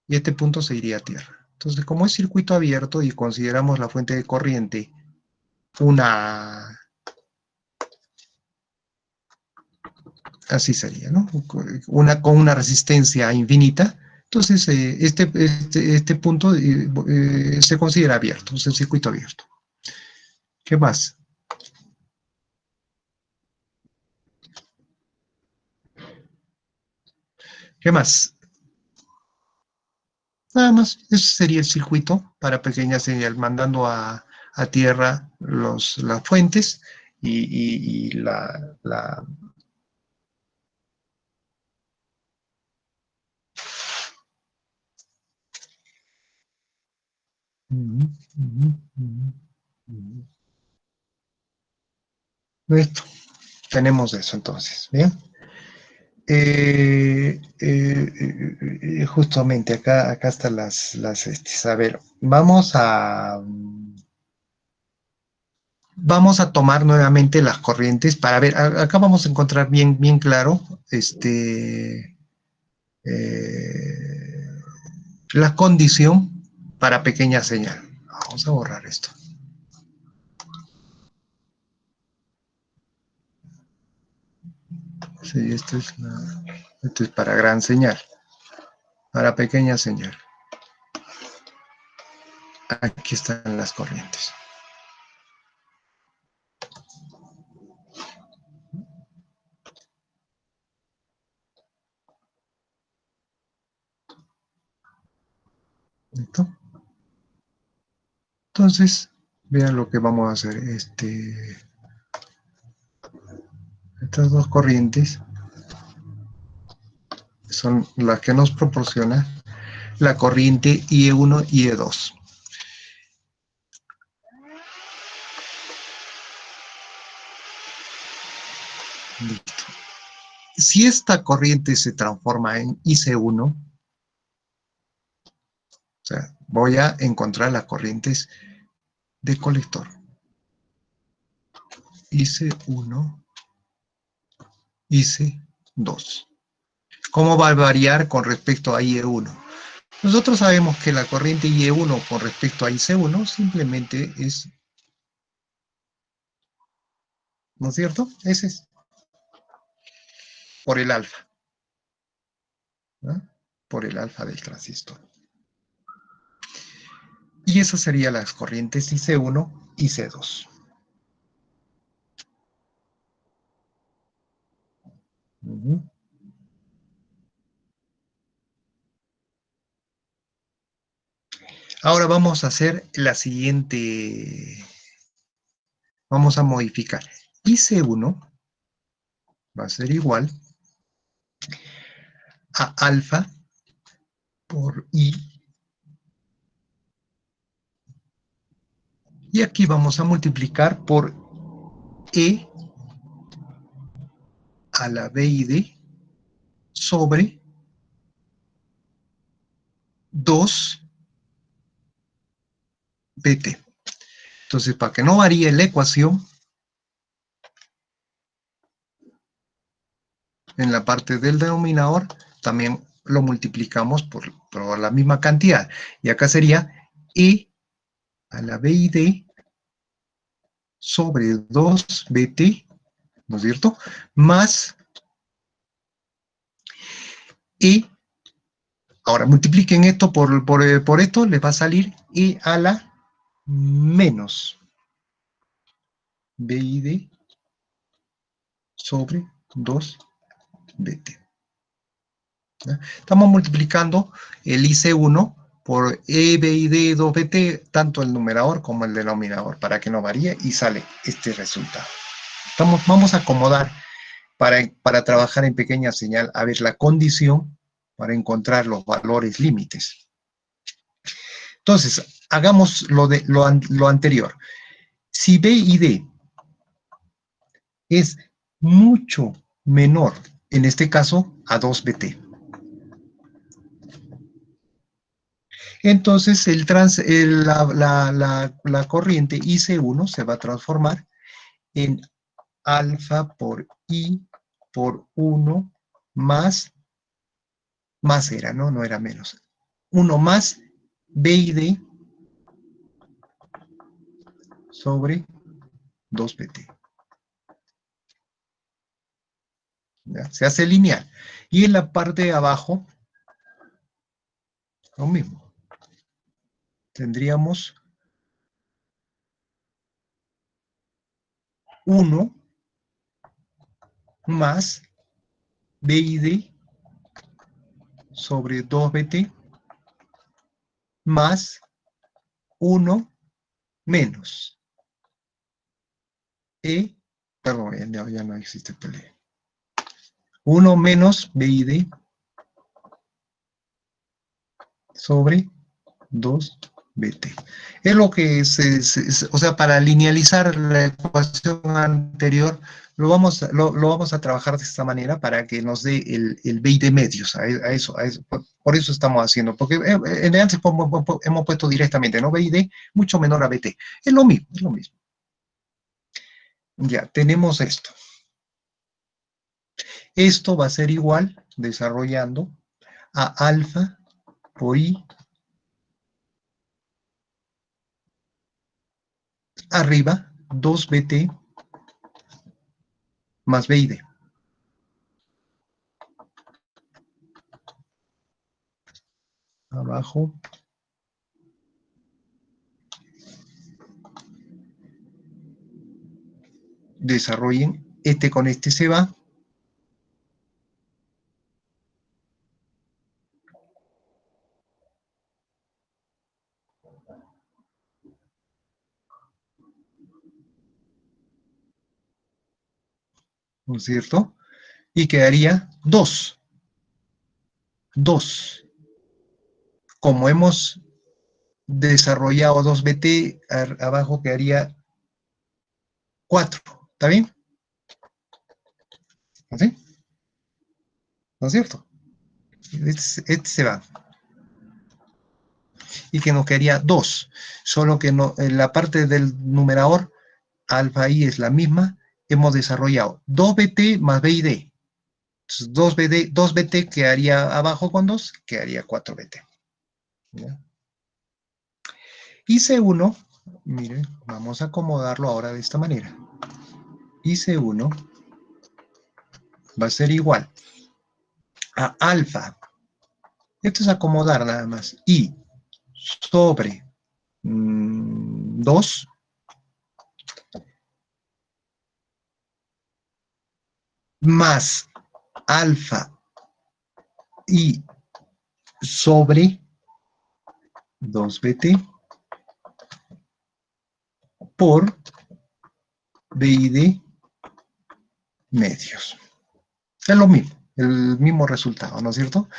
S1: Y este punto se iría a tierra. Entonces, como es circuito abierto y consideramos la fuente de corriente así sería, ¿no? Con una resistencia infinita. Entonces, este punto se considera abierto, es el circuito abierto. ¿Qué más? ¿Qué más? Nada más, ese sería el circuito para pequeña señal, mandando a tierra las fuentes y Listo, tenemos eso entonces, ¿bien? Justamente acá están a ver, vamos a tomar nuevamente las corrientes para ver, acá vamos a encontrar bien claro, la condición para pequeña señal. Vamos a borrar esto. Sí, esto es para gran señal. Para pequeña señal. Aquí están las corrientes. ¿Listo? Entonces, vean lo que vamos a hacer. Estas dos corrientes son las que nos proporciona la corriente IE1 y IE2. Listo. Si esta corriente se transforma en IC1, o sea, voy a encontrar las corrientes de colector. IC1, IC2. ¿Cómo va a variar con respecto a IE1? Nosotros sabemos que la corriente IE1 con respecto a IC1 simplemente es, ¿no es cierto? Ese es por el alfa, ¿no? Por el alfa del transistor. Y esas serían las corrientes IC1 y IC2. Ahora vamos a hacer la siguiente, vamos a modificar. IC1 va a ser igual a alfa por I. Y aquí vamos a multiplicar por E a la B y D sobre 2BT. Entonces, para que no varíe la ecuación, en la parte del denominador también lo multiplicamos por la misma cantidad. Y acá sería E a la B y D sobre 2BT, ¿no es cierto? Más E. Ahora multipliquen esto por esto, les va a salir E a la menos B y D sobre 2BT. ¿Ya? Estamos multiplicando el IC1 por E, B y D, 2BT, tanto el numerador como el denominador, para que no varíe, y sale este resultado. Vamos a acomodar para trabajar en pequeña señal, a ver la condición para encontrar los valores límites. Entonces, hagamos lo anterior. Si B y D es mucho menor, en este caso, a 2BT, entonces la corriente IC1 se va a transformar en alfa por I por 1 más era, ¿no? No era menos. 1 más B y D sobre 2BT. ¿Ya? Se hace lineal. Y en la parte de abajo, lo mismo. Tendríamos 1 más B y D sobre 2BT más 1 menos E, perdón, ya no existe pelea. 1 menos B y D sobre 2BT. Es lo que o sea, para linealizar la ecuación anterior, lo vamos a trabajar de esta manera para que nos dé el B y D medios, a eso. Por eso estamos haciendo, porque en antes hemos puesto directamente, ¿no? B y D mucho menor a BT. Es lo mismo, es lo mismo. Ya, tenemos esto. Esto va a ser igual, desarrollando, a alfa por I arriba, 2BT más B y D. Abajo. Desarrollen, este con este se va. ¿No es cierto? Y quedaría 2. 2. Como hemos desarrollado 2BT, abajo quedaría 4. ¿Está bien? ¿Así? ¿No es cierto? Este se va. Y que nos quedaría 2. Solo que no, en la parte del numerador, alfa I es la misma. Hemos desarrollado 2BT más B y D. Entonces 2BT quedaría abajo con 2, quedaría 4BT. ¿Ya? Y C1, miren, vamos a acomodarlo ahora de esta manera. Y C1 va a ser igual a alfa. Esto es acomodar nada más. I sobre 2 más alfa I sobre 2BT por B y D medios. Es lo mismo. el mismo resultado, ¿no es cierto?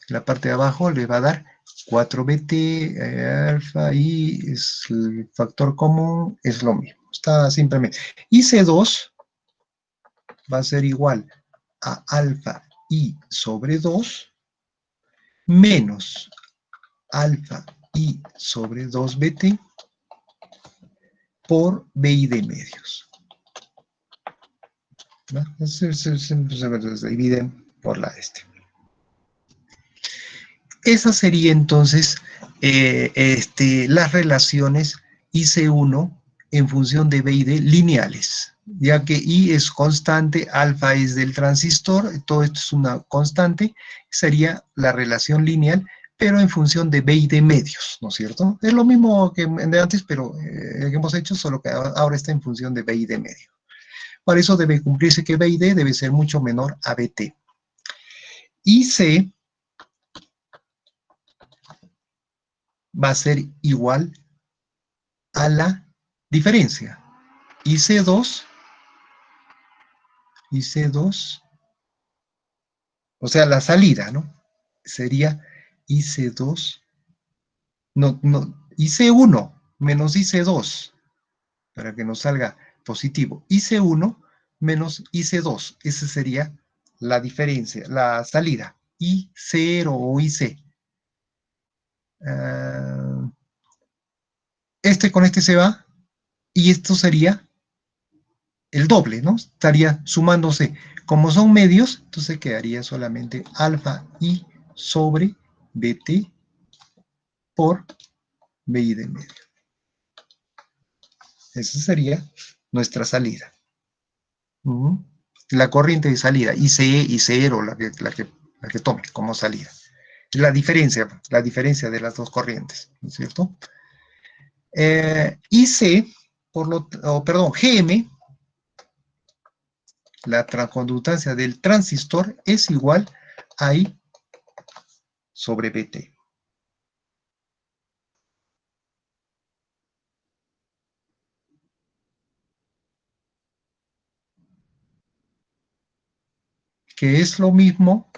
S1: La parte de abajo le va a dar 4bt alfa y es el factor común, es lo mismo. Está simplemente. Y C2 va a ser igual a alfa i sobre 2 menos alfa i sobre 2bt por bi de medios. ¿No? Se dividen por la este. Esas serían entonces las relaciones IC1 en función de B y D lineales, ya que I es constante, alfa es del transistor, todo esto es una constante, sería la relación lineal, pero en función de B y D medios, ¿no es cierto? Es lo mismo que de antes, pero que hemos hecho, solo que ahora está en función de B y D medio. Para eso debe cumplirse que B y D debe ser mucho menor a BT. IC va a ser igual a la diferencia. IC2, o sea, la salida, ¿no? Sería IC2, IC1 menos IC2, para que nos salga positivo. IC1 menos IC2, esa sería la diferencia, la salida. I0 o IC. Este con este se va, y esto sería el doble, ¿no? Estaría sumándose. Como son medios, entonces quedaría solamente alfa i sobre bt por bi de medio. Esa sería nuestra salida. La corriente de salida, ICE y ICR, la que tome como salida. La diferencia de las dos corrientes, ¿no es cierto? IC, GM, la transconductancia del transistor es igual a I sobre BT. Que es lo mismo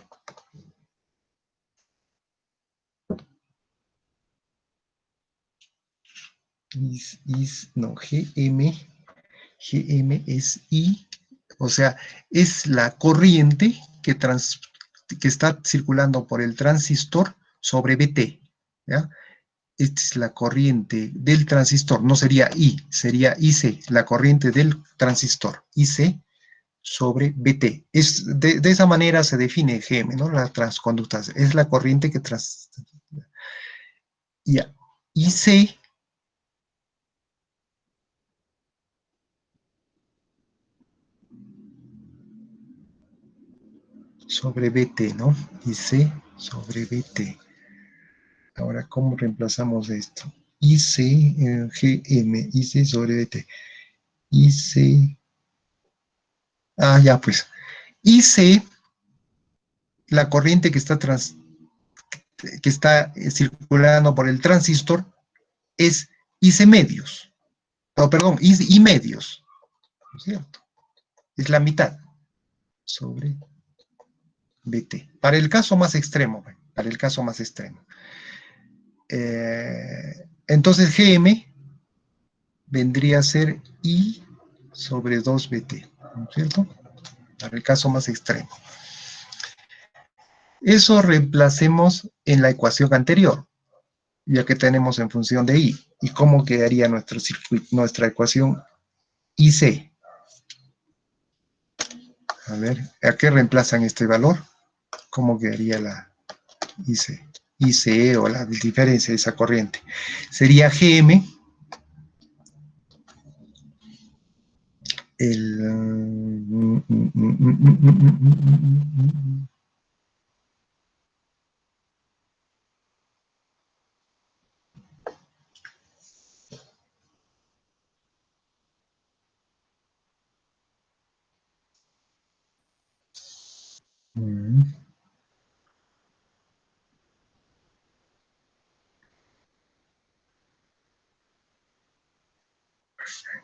S1: GM es I, o sea, es la corriente que está circulando por el transistor sobre BT, ¿ya? Esta es la corriente del transistor, no sería I, sería IC, la corriente del transistor, IC sobre BT. De esa manera se define GM, ¿no? La transconductancia, es la corriente que ya. IC sobre BT, ¿no? IC sobre BT. Ahora, ¿cómo reemplazamos esto? IC, GM, IC sobre BT. IC, ya pues. IC, la corriente que está circulando por el transistor, es IC medios. Oh, perdón, I medios. ¿No es cierto? Es la mitad sobre BT. Para el caso más extremo, para el caso más extremo. Entonces GM vendría a ser I sobre 2BT, ¿no es cierto? Para el caso más extremo. Eso reemplacemos en la ecuación anterior, ya que tenemos en función de I. ¿Y cómo quedaría nuestro circuito, nuestra ecuación IC? A ver, ¿a qué reemplazan este valor? ¿Cómo quedaría la IC? ICE o la diferencia de esa corriente. Sería GM,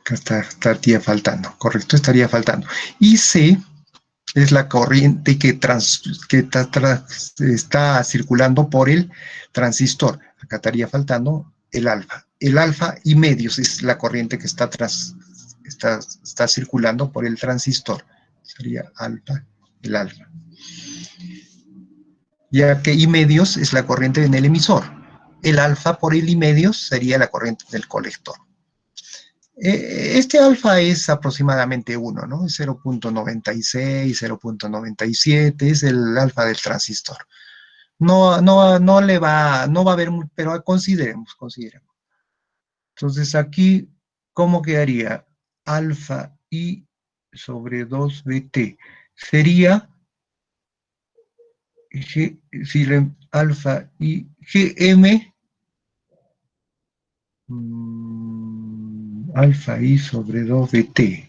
S1: acá estaría faltando, correcto, estaría faltando. Y C es la corriente que está circulando por el transistor. Acá estaría faltando el alfa. El alfa y medios es la corriente que está circulando por el transistor. Sería alfa, el alfa. Ya que I medios es la corriente en el emisor. El alfa por el I medios sería la corriente del colector. Este alfa es aproximadamente 1, ¿no? Es 0.96, 0.97, es el alfa del transistor. No va a haber, pero consideremos. Entonces aquí, ¿cómo quedaría? Alfa I sobre 2BT. Sería alfa I GM alfa I sobre 2BT.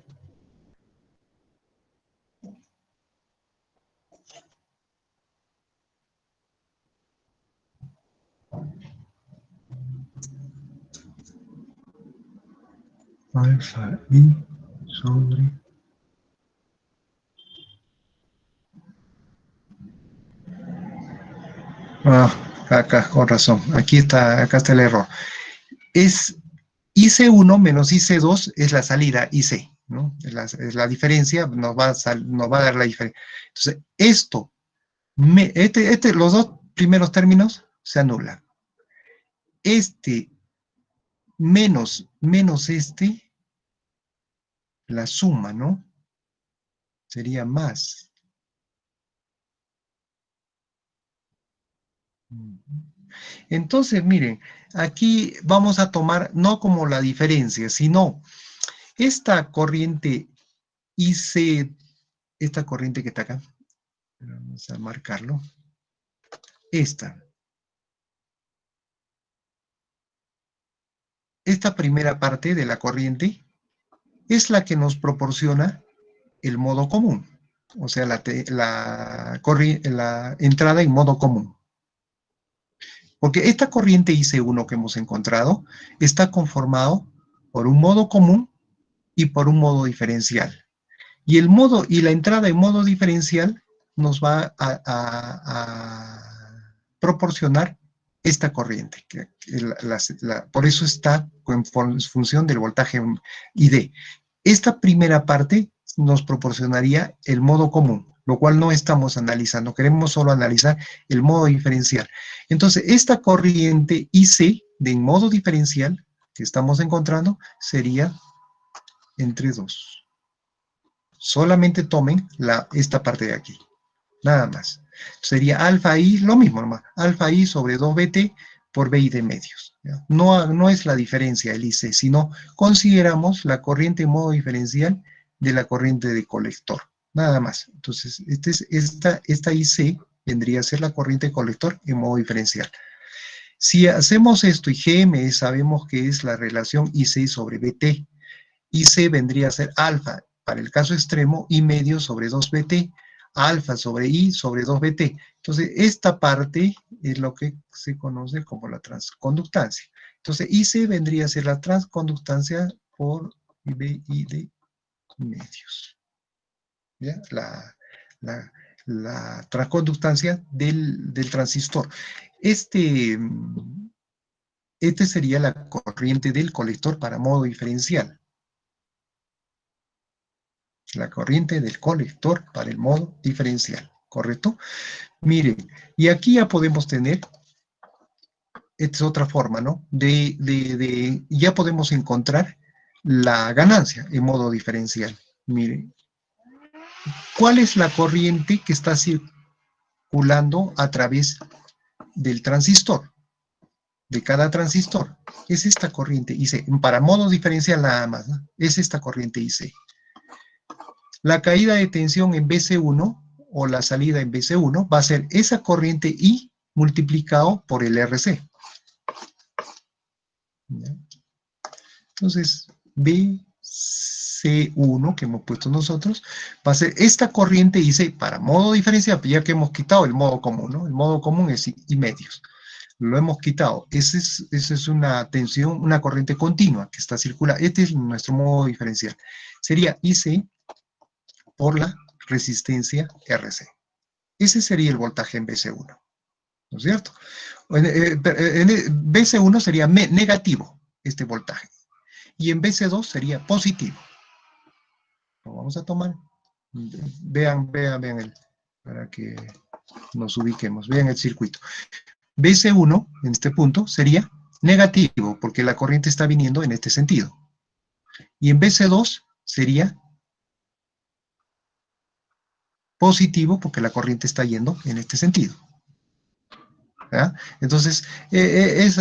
S1: Alfa I sobre... acá, con razón. Acá está el error. Es IC1 menos IC2 es la salida IC, ¿no? Es la diferencia, nos va a dar la diferencia. Entonces, los dos primeros términos se anulan. Menos la suma, ¿no? Sería más. Entonces, miren, aquí vamos a tomar no como la diferencia, sino esta corriente IC, esta corriente que está acá, vamos a marcarlo, esta primera parte de la corriente es la que nos proporciona el modo común, o sea, la entrada en modo común. Porque esta corriente IC1 que hemos encontrado está conformado por un modo común y por un modo diferencial. Y la entrada en modo diferencial nos va a proporcionar esta corriente. Por eso está en función del voltaje ID. Esta primera parte nos proporcionaría el modo común, lo cual no estamos analizando, queremos solo analizar el modo diferencial. Entonces, esta corriente IC de modo diferencial que estamos encontrando sería entre 2. Solamente tomen esta parte de aquí, nada más. Sería alfa I, lo mismo nomás, alfa I sobre 2BT por BI de medios. No es la diferencia el IC, sino consideramos la corriente en modo diferencial de la corriente de colector, nada más. Entonces, esta IC vendría a ser la corriente de colector en modo diferencial. Si hacemos esto y GM sabemos que es la relación IC sobre BT, IC vendría a ser alfa, para el caso extremo, I medio sobre 2BT, alfa sobre I sobre 2BT. Entonces, esta parte es lo que se conoce como la transconductancia. Entonces, IC vendría a ser la transconductancia por BI de medios. ¿Ya? La transconductancia del transistor. Este sería la corriente del colector para modo diferencial. La corriente del colector para el modo diferencial, ¿correcto? Miren, y aquí ya podemos tener, esta es otra forma, ¿no? Ya podemos encontrar la ganancia en modo diferencial. Miren, ¿cuál es la corriente que está circulando a través del transistor? De cada transistor. Es esta corriente IC. Para modo diferencial nada más, ¿no? Es esta corriente IC. La caída de tensión en BC1 o la salida en BC1 va a ser esa corriente I multiplicado por el RC. ¿Ya? Entonces, BC1 que hemos puesto nosotros va a ser esta corriente IC para modo diferencial, ya que hemos quitado el modo común, ¿no? El modo común es I medios. Lo hemos quitado. Esa es una tensión, una corriente continua que está circulando. Este es nuestro modo diferencial. Sería IC por la resistencia RC. Ese sería el voltaje en BC1, ¿no es cierto? En BC1 sería negativo este voltaje, y en BC2 sería positivo. Lo vamos a tomar. Vean para que nos ubiquemos. Vean el circuito. BC1, en este punto, sería negativo, porque la corriente está viniendo en este sentido. Y en BC2 sería positivo, porque la corriente está yendo en este sentido. ¿Ya? Entonces, eso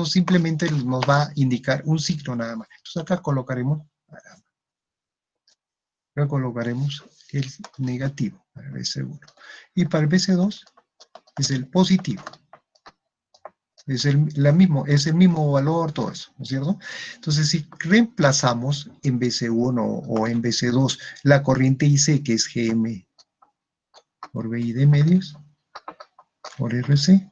S1: simplemente nos va a indicar un signo nada más. Entonces acá colocaremos el negativo para el BC1. Y para el BC2 es el positivo. Es el mismo valor, todo eso, ¿no es cierto? Entonces, si reemplazamos en BC1 o en BC2 la corriente IC, que es GM por BI de medios, por RC,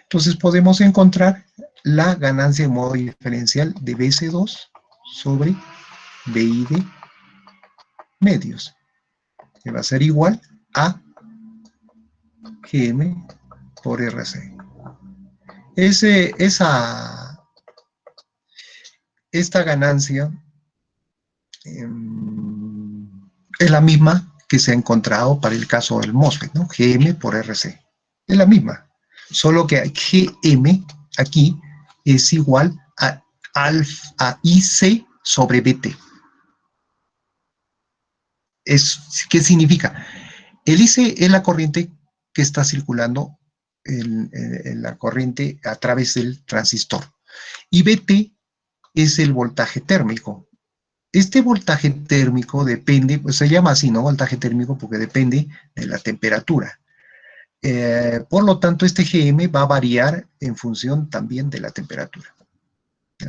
S1: entonces podemos encontrar la ganancia en modo diferencial de BC2 sobre BI de medios, que va a ser igual a GM por RC. Esta ganancia es la misma que se ha encontrado para el caso del MOSFET, ¿no? GM por RC. Es la misma, solo que GM aquí es igual a IC sobre BT. ¿Qué significa? El IC es la corriente que está circulando en la corriente a través del transistor. Y BT es el voltaje térmico. Este voltaje térmico depende, pues se llama así, ¿no? Voltaje térmico porque depende de la temperatura. Por lo tanto, este GM va a variar en función también de la temperatura.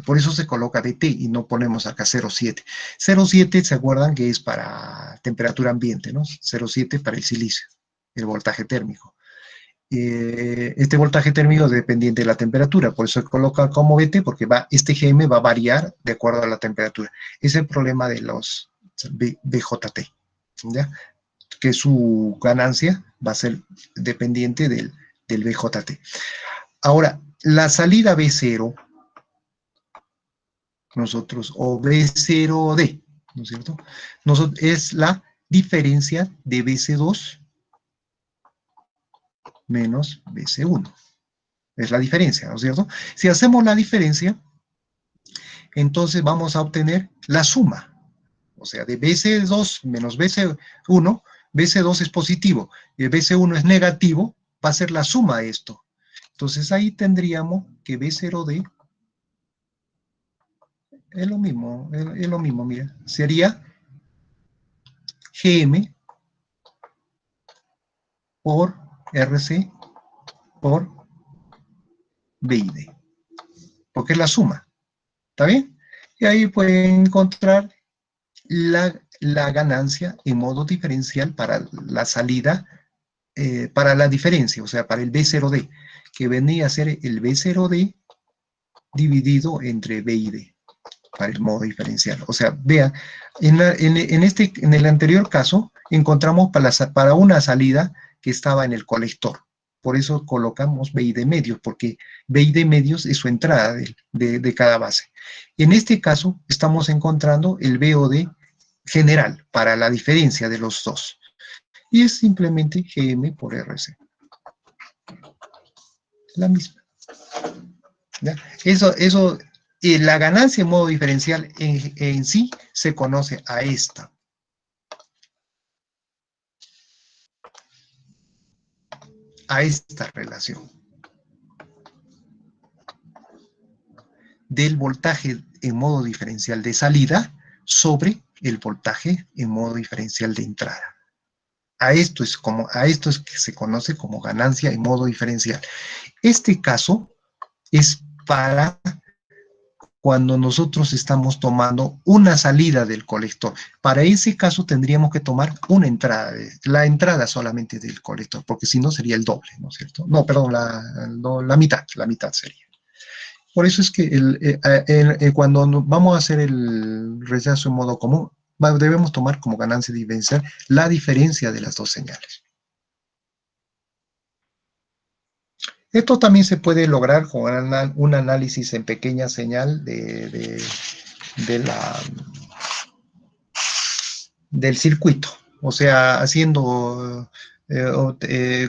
S1: Por eso se coloca BT y no ponemos acá 0,7. 0,7 se acuerdan que es para temperatura ambiente, ¿no? 0,7 para el silicio, el voltaje térmico. Este voltaje térmico es dependiente de la temperatura, por eso se coloca como BT, porque este GM va a variar de acuerdo a la temperatura. Es el problema de los BJT, ¿ya? Que su ganancia va a ser dependiente del BJT. Ahora, la salida B0, o B0D, ¿no es cierto? Es la diferencia de BC2 menos BC1. Es la diferencia, ¿no es cierto? Si hacemos la diferencia, entonces vamos a obtener la suma. O sea, de BC2 menos BC1, BC2 es positivo y BC1 es negativo, va a ser la suma de esto. Entonces ahí tendríamos que B0D es lo mismo, mira. Sería GM por RC por BID, porque es la suma, ¿está bien? Y ahí pueden encontrar la ganancia en modo diferencial para la salida, para la diferencia, o sea, para el B0D, que venía a ser el B0D dividido entre BID, para el modo diferencial. O sea, vean, en el anterior caso, encontramos para una salida que estaba en el colector. Por eso colocamos BI de medios, porque BI de medios es su entrada de cada base. En este caso, estamos encontrando el BOD general, para la diferencia de los dos. Y es simplemente GM por RC. La misma. ¿Ya? La ganancia en modo diferencial en sí se conoce a esta. A esta relación del voltaje en modo diferencial de salida sobre el voltaje en modo diferencial de entrada. A esto es que se conoce como ganancia en modo diferencial. Este caso es para cuando nosotros estamos tomando una salida del colector. Para ese caso tendríamos que tomar una entrada, la entrada solamente del colector, porque si no sería el doble, ¿no es cierto? No, perdón, la mitad sería. Por eso es que cuando vamos a hacer el rechazo en modo común, debemos tomar como ganancia diferencial la diferencia de las dos señales. Esto también se puede lograr con un análisis en pequeña señal del circuito, o sea,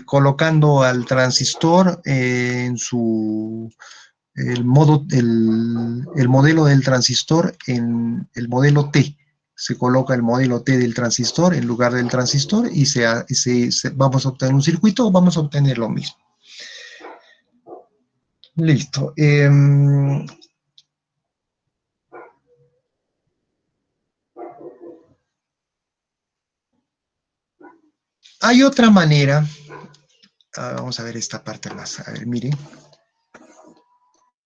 S1: colocando al transistor en el modelo del transistor en el modelo T. Se coloca el modelo T del transistor en lugar del transistor y vamos a obtener un circuito o vamos a obtener lo mismo. Listo. Hay otra manera. Vamos a ver esta parte más. A ver, miren.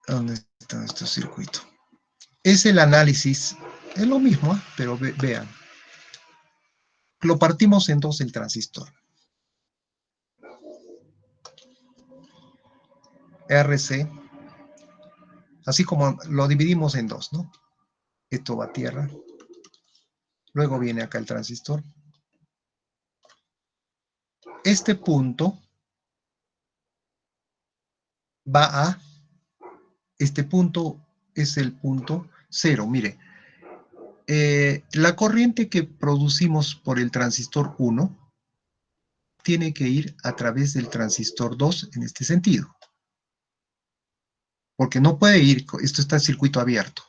S1: ¿Dónde está nuestro circuito? Es el análisis. Es lo mismo, pero vean. Lo partimos en dos el transistor. RC. Así como lo dividimos en dos, ¿no? Esto va a tierra. Luego viene acá el transistor. Este punto va a... Este punto es el punto 0. Mire, la corriente que producimos por el transistor 1 tiene que ir a través del transistor 2 en este sentido. Porque no puede ir, esto está en circuito abierto.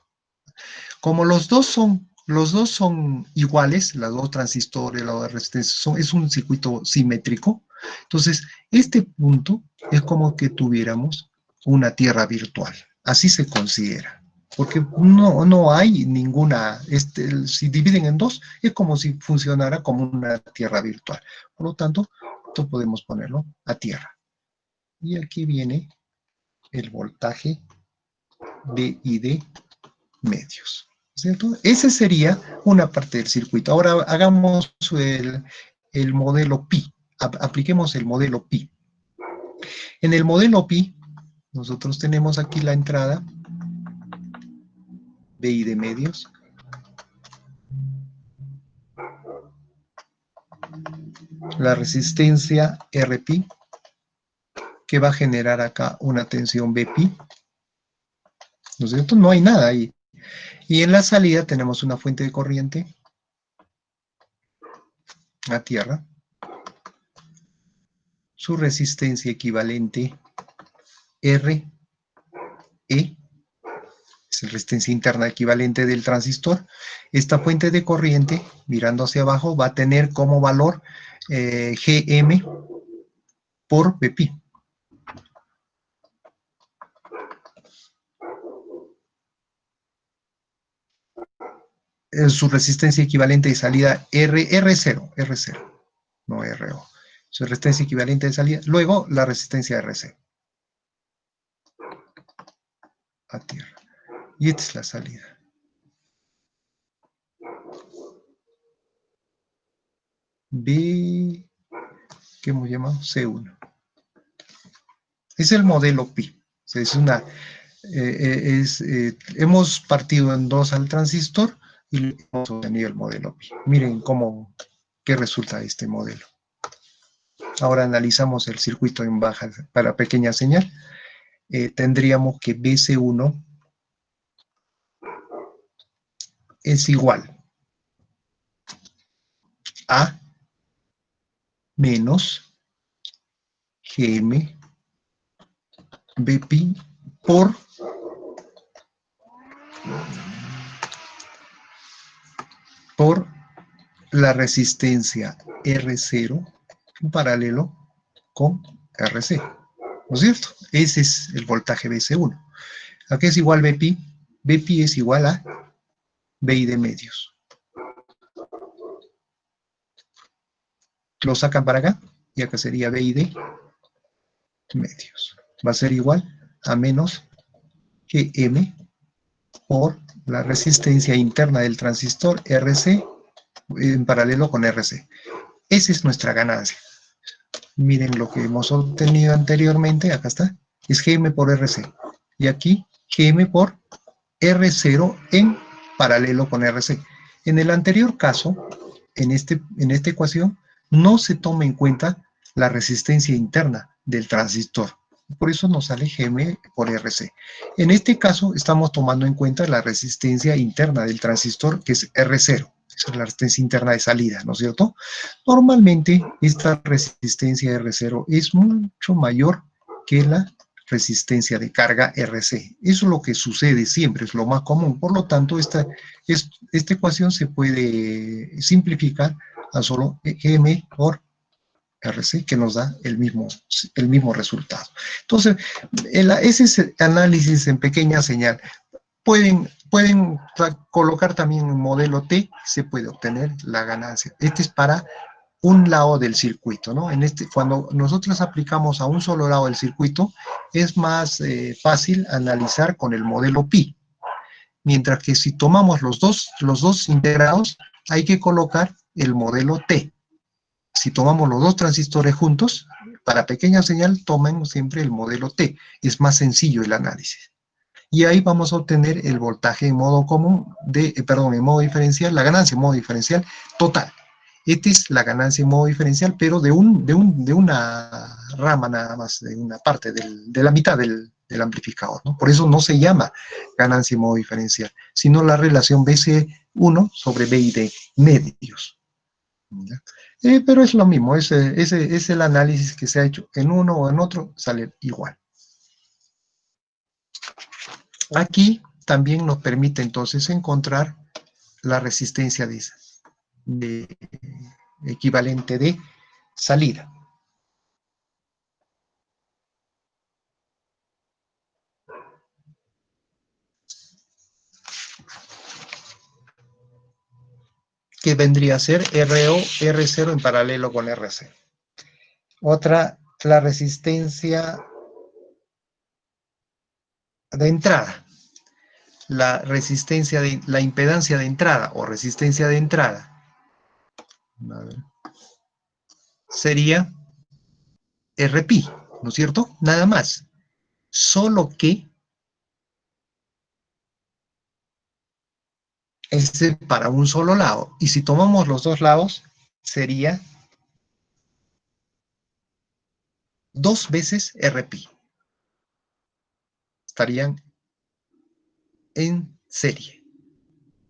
S1: Como los dos son iguales, los dos transistores, la dos resistencias, es un circuito simétrico. Entonces, este punto es como que tuviéramos una tierra virtual. Así se considera. Porque no hay ninguna, si dividen en dos, es como si funcionara como una tierra virtual. Por lo tanto, esto podemos ponerlo a tierra. Y aquí viene el voltaje de I de medios. ¿Cierto? Esa sería una parte del circuito. Ahora hagamos el modelo pi. Apliquemos el modelo pi. En el modelo pi, nosotros tenemos aquí la entrada BI de medios. La resistencia RP, que va a generar acá una tensión BP. ¿No es cierto? No hay nada ahí. Y en la salida tenemos una fuente de corriente a tierra. Su resistencia equivalente RE. Es la resistencia interna equivalente del transistor. Esta fuente de corriente, mirando hacia abajo, va a tener como valor Gm por Bp. Su resistencia equivalente de salida R0, no RO. Su resistencia equivalente de salida. Luego, la resistencia RC. A tierra. Y esta es la salida. B, ¿qué hemos llamado? C1. Es el modelo pi. Hemos partido en dos al transistor y hemos obtenido el modelo pi. Miren qué resulta este modelo. Ahora analizamos el circuito en baja para pequeña señal. Tendríamos que BC1 es igual a menos Gm Bp por la resistencia R0 en paralelo con RC. ¿No es cierto? Ese es el voltaje BC1. ¿A qué es igual Bp? Bp es igual a BI de medios. Lo sacan para acá y acá sería BI de medios. Va a ser igual a menos Gm por la resistencia interna del transistor RC en paralelo con RC. Esa es nuestra ganancia. Miren lo que hemos obtenido anteriormente, acá está, es Gm por RC. Y aquí Gm por R0 en paralelo con RC. En el anterior caso, en esta ecuación, no se toma en cuenta la resistencia interna del transistor. Por eso nos sale Gm por Rc. En este caso, estamos tomando en cuenta la resistencia interna del transistor, que es R0. Esa es la resistencia interna de salida, ¿no es cierto? Normalmente, esta resistencia R0 es mucho mayor que la resistencia de carga RC. Eso es lo que sucede siempre, es lo más común. Por lo tanto, esta ecuación se puede simplificar a solo Gm por RC, que nos da el mismo resultado. Entonces, ese análisis en pequeña señal. Pueden colocar también un modelo T, se puede obtener la ganancia. Este es para un lado del circuito, ¿no? Cuando nosotros aplicamos a un solo lado del circuito, es más fácil analizar con el modelo pi. Mientras que si tomamos los dos integrados, hay que colocar el modelo T. Si tomamos los dos transistores juntos, para pequeña señal, tomen siempre el modelo T. Es más sencillo el análisis. Y ahí vamos a obtener el voltaje en modo común, en modo diferencial, la ganancia en modo diferencial total. Esta es la ganancia en modo diferencial, pero de una rama nada más, de una parte, de la mitad del amplificador, ¿no? Por eso no se llama ganancia en modo diferencial, sino la relación BC1 sobre BI de medios. Pero es lo mismo, es el análisis que se ha hecho en uno o en otro, sale igual. Aquí también nos permite entonces encontrar la resistencia equivalente de salida. Que vendría a ser RO, R0 en paralelo con RC. Otra, la resistencia de entrada. La impedancia de entrada o resistencia de entrada sería Rpi, ¿no es cierto? Nada más. Solo que es para un solo lado. Y si tomamos los dos lados, sería 2 veces Rpi. Estarían en serie.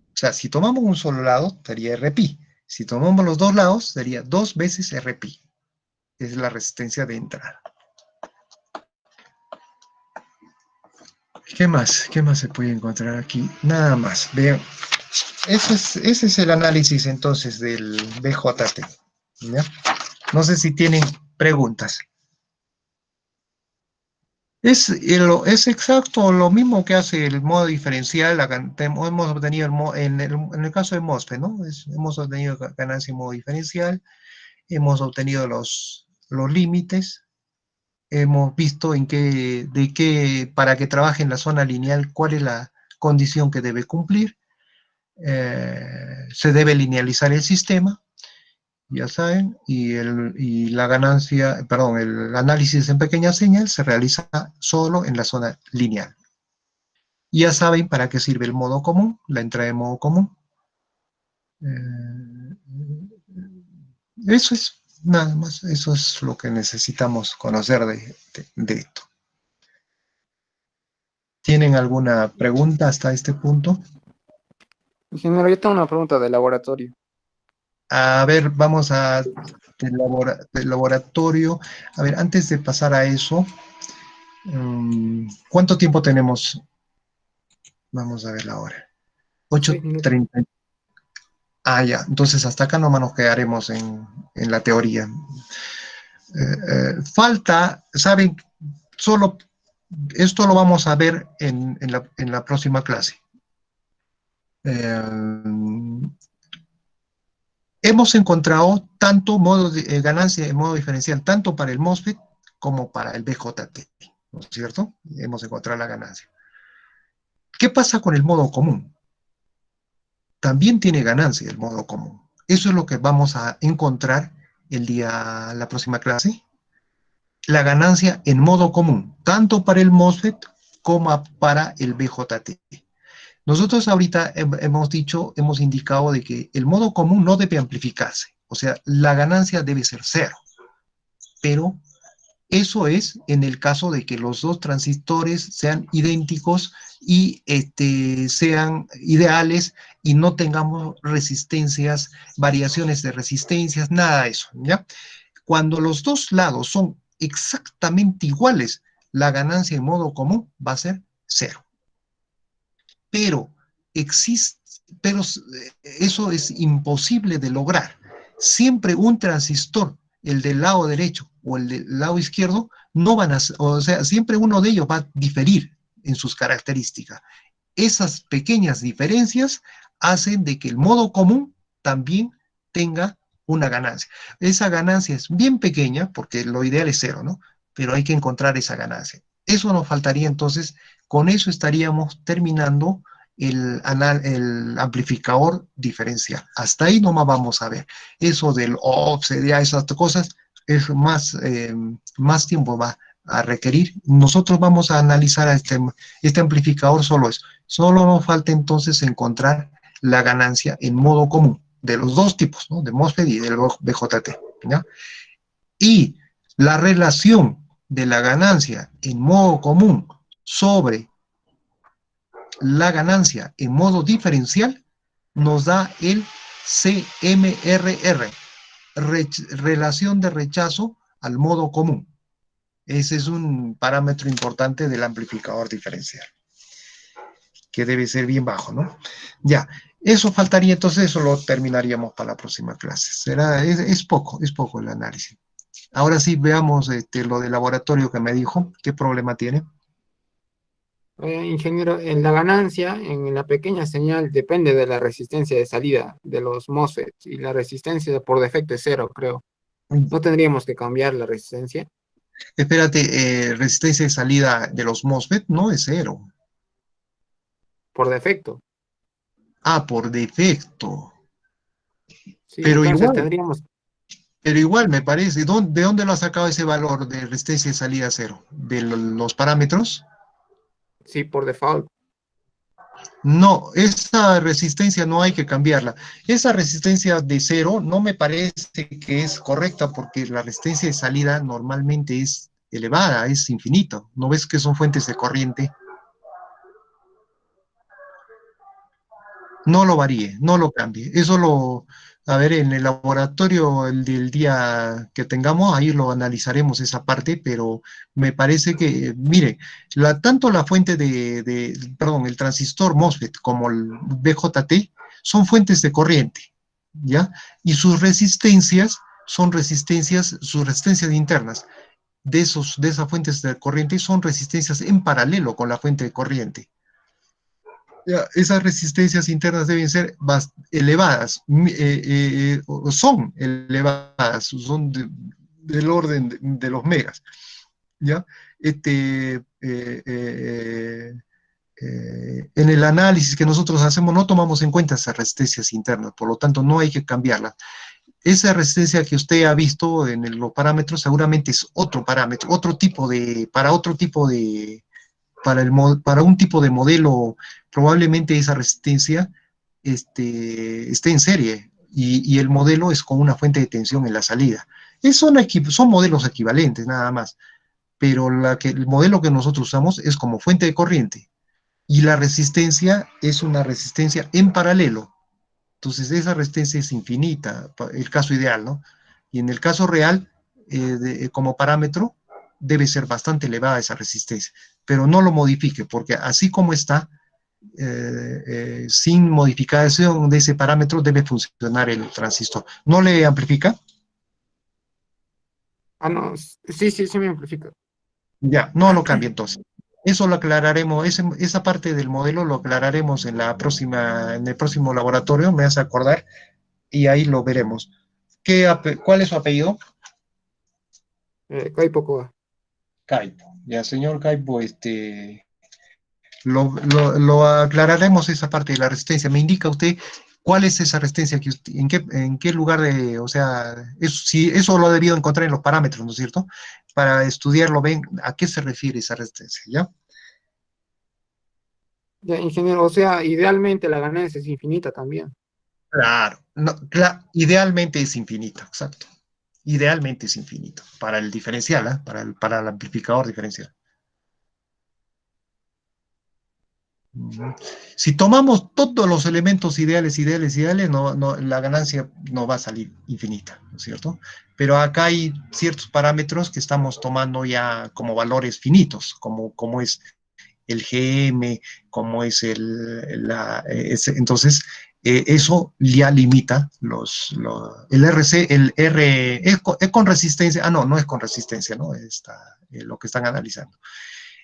S1: O sea, si tomamos un solo lado, sería Rpi. Si tomamos los dos lados, sería 2 veces Rpi. Es la resistencia de entrada. ¿Qué más? ¿Qué más se puede encontrar aquí? Nada más. Vean. Ese es el análisis entonces del BJT. ¿Ya? No sé si tienen preguntas. Es exacto lo mismo que hace el modo diferencial. Hemos obtenido en el caso de MOSFET, ¿no? Hemos obtenido ganancia en modo diferencial. Hemos obtenido los límites. Hemos visto para que trabaje en la zona lineal, cuál es la condición que debe cumplir. Se debe linealizar el sistema, ya saben, y la ganancia, perdón, el análisis en pequeña señal se realiza solo en la zona lineal. Ya saben para qué sirve el modo común, la entrada de modo común. Eso es, nada más, eso es lo que necesitamos conocer de esto. ¿Tienen alguna pregunta hasta este punto?
S5: Ingeniero, yo tengo una pregunta de laboratorio.
S1: A ver, vamos del laboratorio. A ver, antes de pasar a eso, ¿cuánto tiempo tenemos? Vamos a ver la hora. 8:30. Ah, ya. Entonces, hasta acá nomás nos quedaremos en la teoría. Falta, ¿saben? Solo esto lo vamos a ver en la próxima clase. Hemos encontrado tanto modos de ganancia en modo diferencial, tanto para el MOSFET como para el BJT, ¿no es cierto? Hemos encontrado la ganancia. ¿Qué pasa con el modo común? También tiene ganancia el modo común. Eso es lo que vamos a encontrar la próxima clase. La ganancia en modo común, tanto para el MOSFET como para el BJT. Nosotros ahorita hemos indicado de que el modo común no debe amplificarse, o sea, la ganancia debe ser cero, pero eso es en el caso de que los dos transistores sean idénticos y sean ideales y no tengamos resistencias, variaciones de resistencias, nada de eso, ¿ya? Cuando los dos lados son exactamente iguales, la ganancia en modo común va a ser cero. Pero existe, pero eso es imposible de lograr. Siempre un transistor, el del lado derecho o el del lado izquierdo, no van a, o sea, siempre uno de ellos va a diferir en sus características. Esas pequeñas diferencias hacen de que el modo común también tenga una ganancia. Esa ganancia es bien pequeña, porque lo ideal es cero, ¿no? Pero hay que encontrar esa ganancia. Eso nos faltaría entonces, con eso estaríamos terminando el amplificador diferencial. Hasta ahí nomás vamos a ver. Eso del offset, ya esas cosas, es más tiempo va a requerir. Nosotros vamos a analizar a este amplificador solo eso. Solo nos falta entonces encontrar la ganancia en modo común de los dos tipos, ¿no? De MOSFET y del BJT, ¿ya? Y la relación de la ganancia en modo común sobre la ganancia en modo diferencial nos da el CMRR, relación de rechazo al modo común. Ese es un parámetro importante del amplificador diferencial, que debe ser bien bajo, ¿no? Ya, eso faltaría, entonces eso lo terminaríamos para la próxima clase. Es poco el análisis. Ahora sí, veamos lo del laboratorio que me dijo, qué problema tiene.
S5: Ingeniero, en la ganancia, en la pequeña señal, depende de la resistencia de salida de los MOSFETs y la resistencia por defecto es cero, creo. ¿No tendríamos que cambiar la resistencia?
S1: Espérate, resistencia de salida de los MOSFET no es cero.
S5: Por defecto.
S1: Ah, por defecto.
S5: Sí,
S1: Pero
S5: entonces
S1: igual,
S5: tendríamos,
S1: me parece. ¿De dónde lo ha sacado ese valor de resistencia de salida cero? ¿De los parámetros?
S5: sí, por default.
S1: No, esa resistencia no hay que cambiarla. Esa resistencia de cero no me parece que es correcta porque la resistencia de salida normalmente es elevada, es infinita. ¿No ves que son fuentes de corriente? No lo varíe, no lo cambie. A ver, en el laboratorio del día que tengamos, ahí lo analizaremos esa parte, pero me parece que, mire, tanto la fuente perdón, el transistor MOSFET como el BJT son fuentes de corriente, ¿ya? Y sus resistencias sus resistencias internas de esas fuentes de corriente son resistencias en paralelo con la fuente de corriente. Ya, esas resistencias internas deben ser elevadas, son elevadas, son del orden de los megas, ¿ya? En el análisis que nosotros hacemos no tomamos en cuenta esas resistencias internas, por lo tanto no hay que cambiarlas. Esa resistencia que usted ha visto en los parámetros seguramente es otro parámetro, para un tipo de modelo, probablemente esa resistencia esté en serie y el modelo es con una fuente de tensión en la salida. Son modelos equivalentes nada más, pero el modelo que nosotros usamos es como fuente de corriente y la resistencia es una resistencia en paralelo. Entonces esa resistencia es infinita, el caso ideal, ¿no? Y en el caso real, como parámetro, debe ser bastante elevada esa resistencia, pero no lo modifique, porque así como está, sin modificación de ese parámetro, debe funcionar el transistor. ¿No le amplifica?
S5: Ah, no, sí me amplifica.
S1: Ya, no lo cambie entonces. Eso lo aclararemos, esa parte del modelo lo aclararemos en el próximo laboratorio, me hace acordar, y ahí lo veremos. ¿Cuál es su apellido?
S5: Caipocoa.
S1: Caipo. Ya, señor Caipo, lo aclararemos esa parte de la resistencia. Me indica usted cuál es esa resistencia, en qué lugar o sea, si eso lo ha debido encontrar en los parámetros, ¿no es cierto? Para estudiarlo, ven a qué se refiere esa resistencia, ¿ya?
S5: Ya, ingeniero, o sea, idealmente la ganancia es infinita también.
S1: Claro, no, idealmente es infinito, exacto. Idealmente es infinito para el diferencial, ¿ah? Para el amplificador diferencial. Ujú. Si tomamos todos los elementos ideales, la ganancia no va a salir infinita, ¿no es cierto? Pero acá hay ciertos parámetros que estamos tomando ya como valores finitos, como es el GM, como es entonces, eso ya limita el RC, el R, es con resistencia, no es con resistencia, ¿no? Lo que están analizando.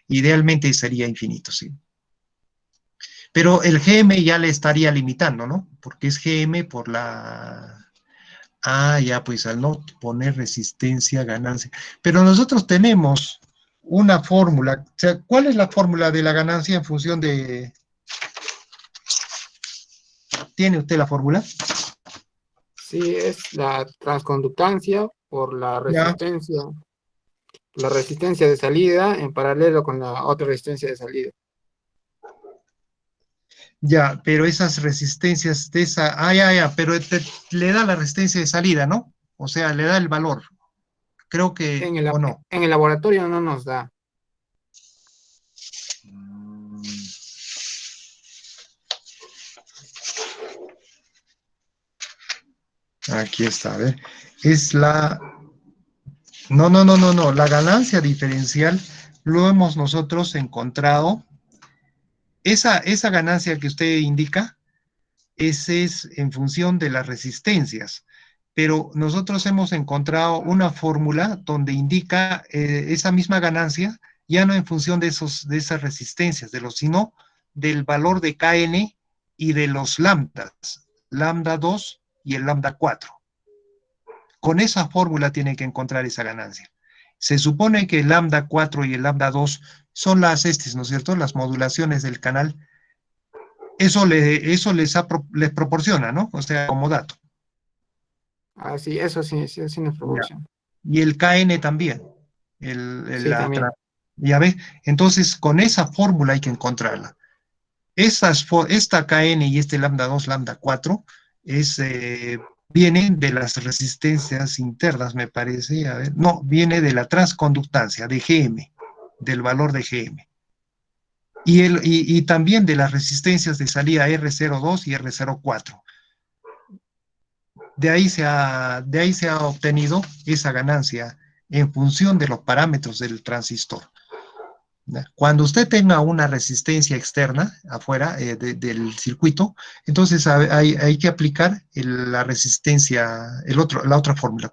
S1: Idealmente sería infinito, sí. Pero el GM ya le estaría limitando, ¿no? Porque es GM por la... Ah, ya, pues al no poner resistencia, ganancia. Pero nosotros tenemos una fórmula. O sea, ¿cuál es la fórmula de la ganancia en función de... ¿Tiene usted la fórmula?
S5: Sí, es la transconductancia por
S1: Ya.
S5: la resistencia de salida en paralelo con la otra resistencia de salida.
S1: Ya, pero esas resistencias de esa... Ah, ya, pero le da la resistencia de salida, ¿no? O sea, le da el valor. Creo que... ¿O no?
S5: En el laboratorio no nos da.
S1: Mm. Aquí está, a ver. Es la... No. La ganancia diferencial lo hemos nosotros encontrado. Esa ganancia que usted indica, ese es en función de las resistencias. Pero nosotros hemos encontrado una fórmula donde indica esa misma ganancia, ya no en función de esas resistencias, sino del valor de Kn y de los lambdas, lambda 2 y el lambda 4. Con esa fórmula tiene que encontrar esa ganancia. Se supone que el lambda 4 y el lambda 2 son las ¿no es cierto? Las modulaciones del canal. Eso les proporciona, ¿no? O sea, como dato.
S5: Ah, sí, eso sí, sí nos
S1: Ya.
S5: proporciona.
S1: Y el Kn también.
S5: Sí, también.
S1: Ya ves, entonces con esa fórmula hay que encontrarla. Esta Kn y este lambda 2, lambda 4 vienen de las resistencias internas, me parece. A ver, no, viene de la transconductancia, de Gm, del valor de Gm. Y también de las resistencias de salida R02 y R04. De ahí se ha obtenido esa ganancia en función de los parámetros del transistor. Cuando usted tenga una resistencia externa afuera del circuito, entonces hay que aplicar la resistencia, la otra fórmula,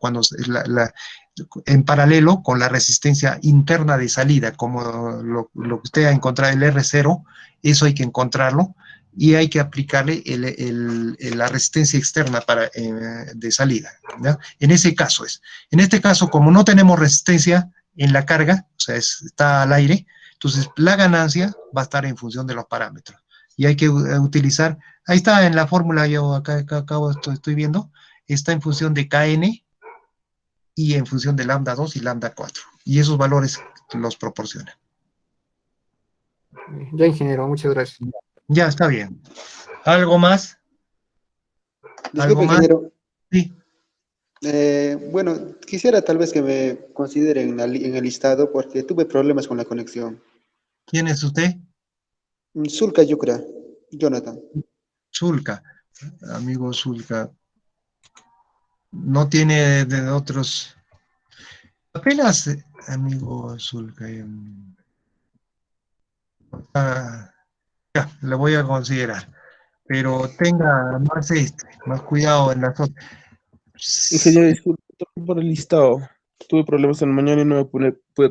S1: en paralelo con la resistencia interna de salida, como lo que usted ha encontrado, el R0, eso hay que encontrarlo y hay que aplicarle la resistencia externa de salida, ¿ya? En ese caso En este caso, como no tenemos resistencia en la carga, o sea, está al aire, entonces la ganancia va a estar en función de los parámetros. Y hay que utilizar, ahí está en la fórmula, yo acá estoy viendo, está en función de Kn y en función de lambda 2 y lambda 4. Y esos valores los proporcionan.
S5: Ya, ingeniero, muchas gracias.
S1: Ya, está bien. ¿Algo más? ¿Algo
S6: Disculpe,
S1: más?
S6: ingeniero.
S1: Sí.
S6: Bueno, quisiera tal vez que me consideren en el listado porque tuve problemas con la conexión.
S1: ¿Quién es usted?
S6: Zulka Yukra, Jonathan.
S1: Zulka. Amigo Zulka. No tiene de otros. Apenas, amigo Zulka. Ya, le voy a considerar. Pero tenga más cuidado en las otras.
S7: Ingeniero, disculpe por el listado. Tuve problemas en la mañana y no me pude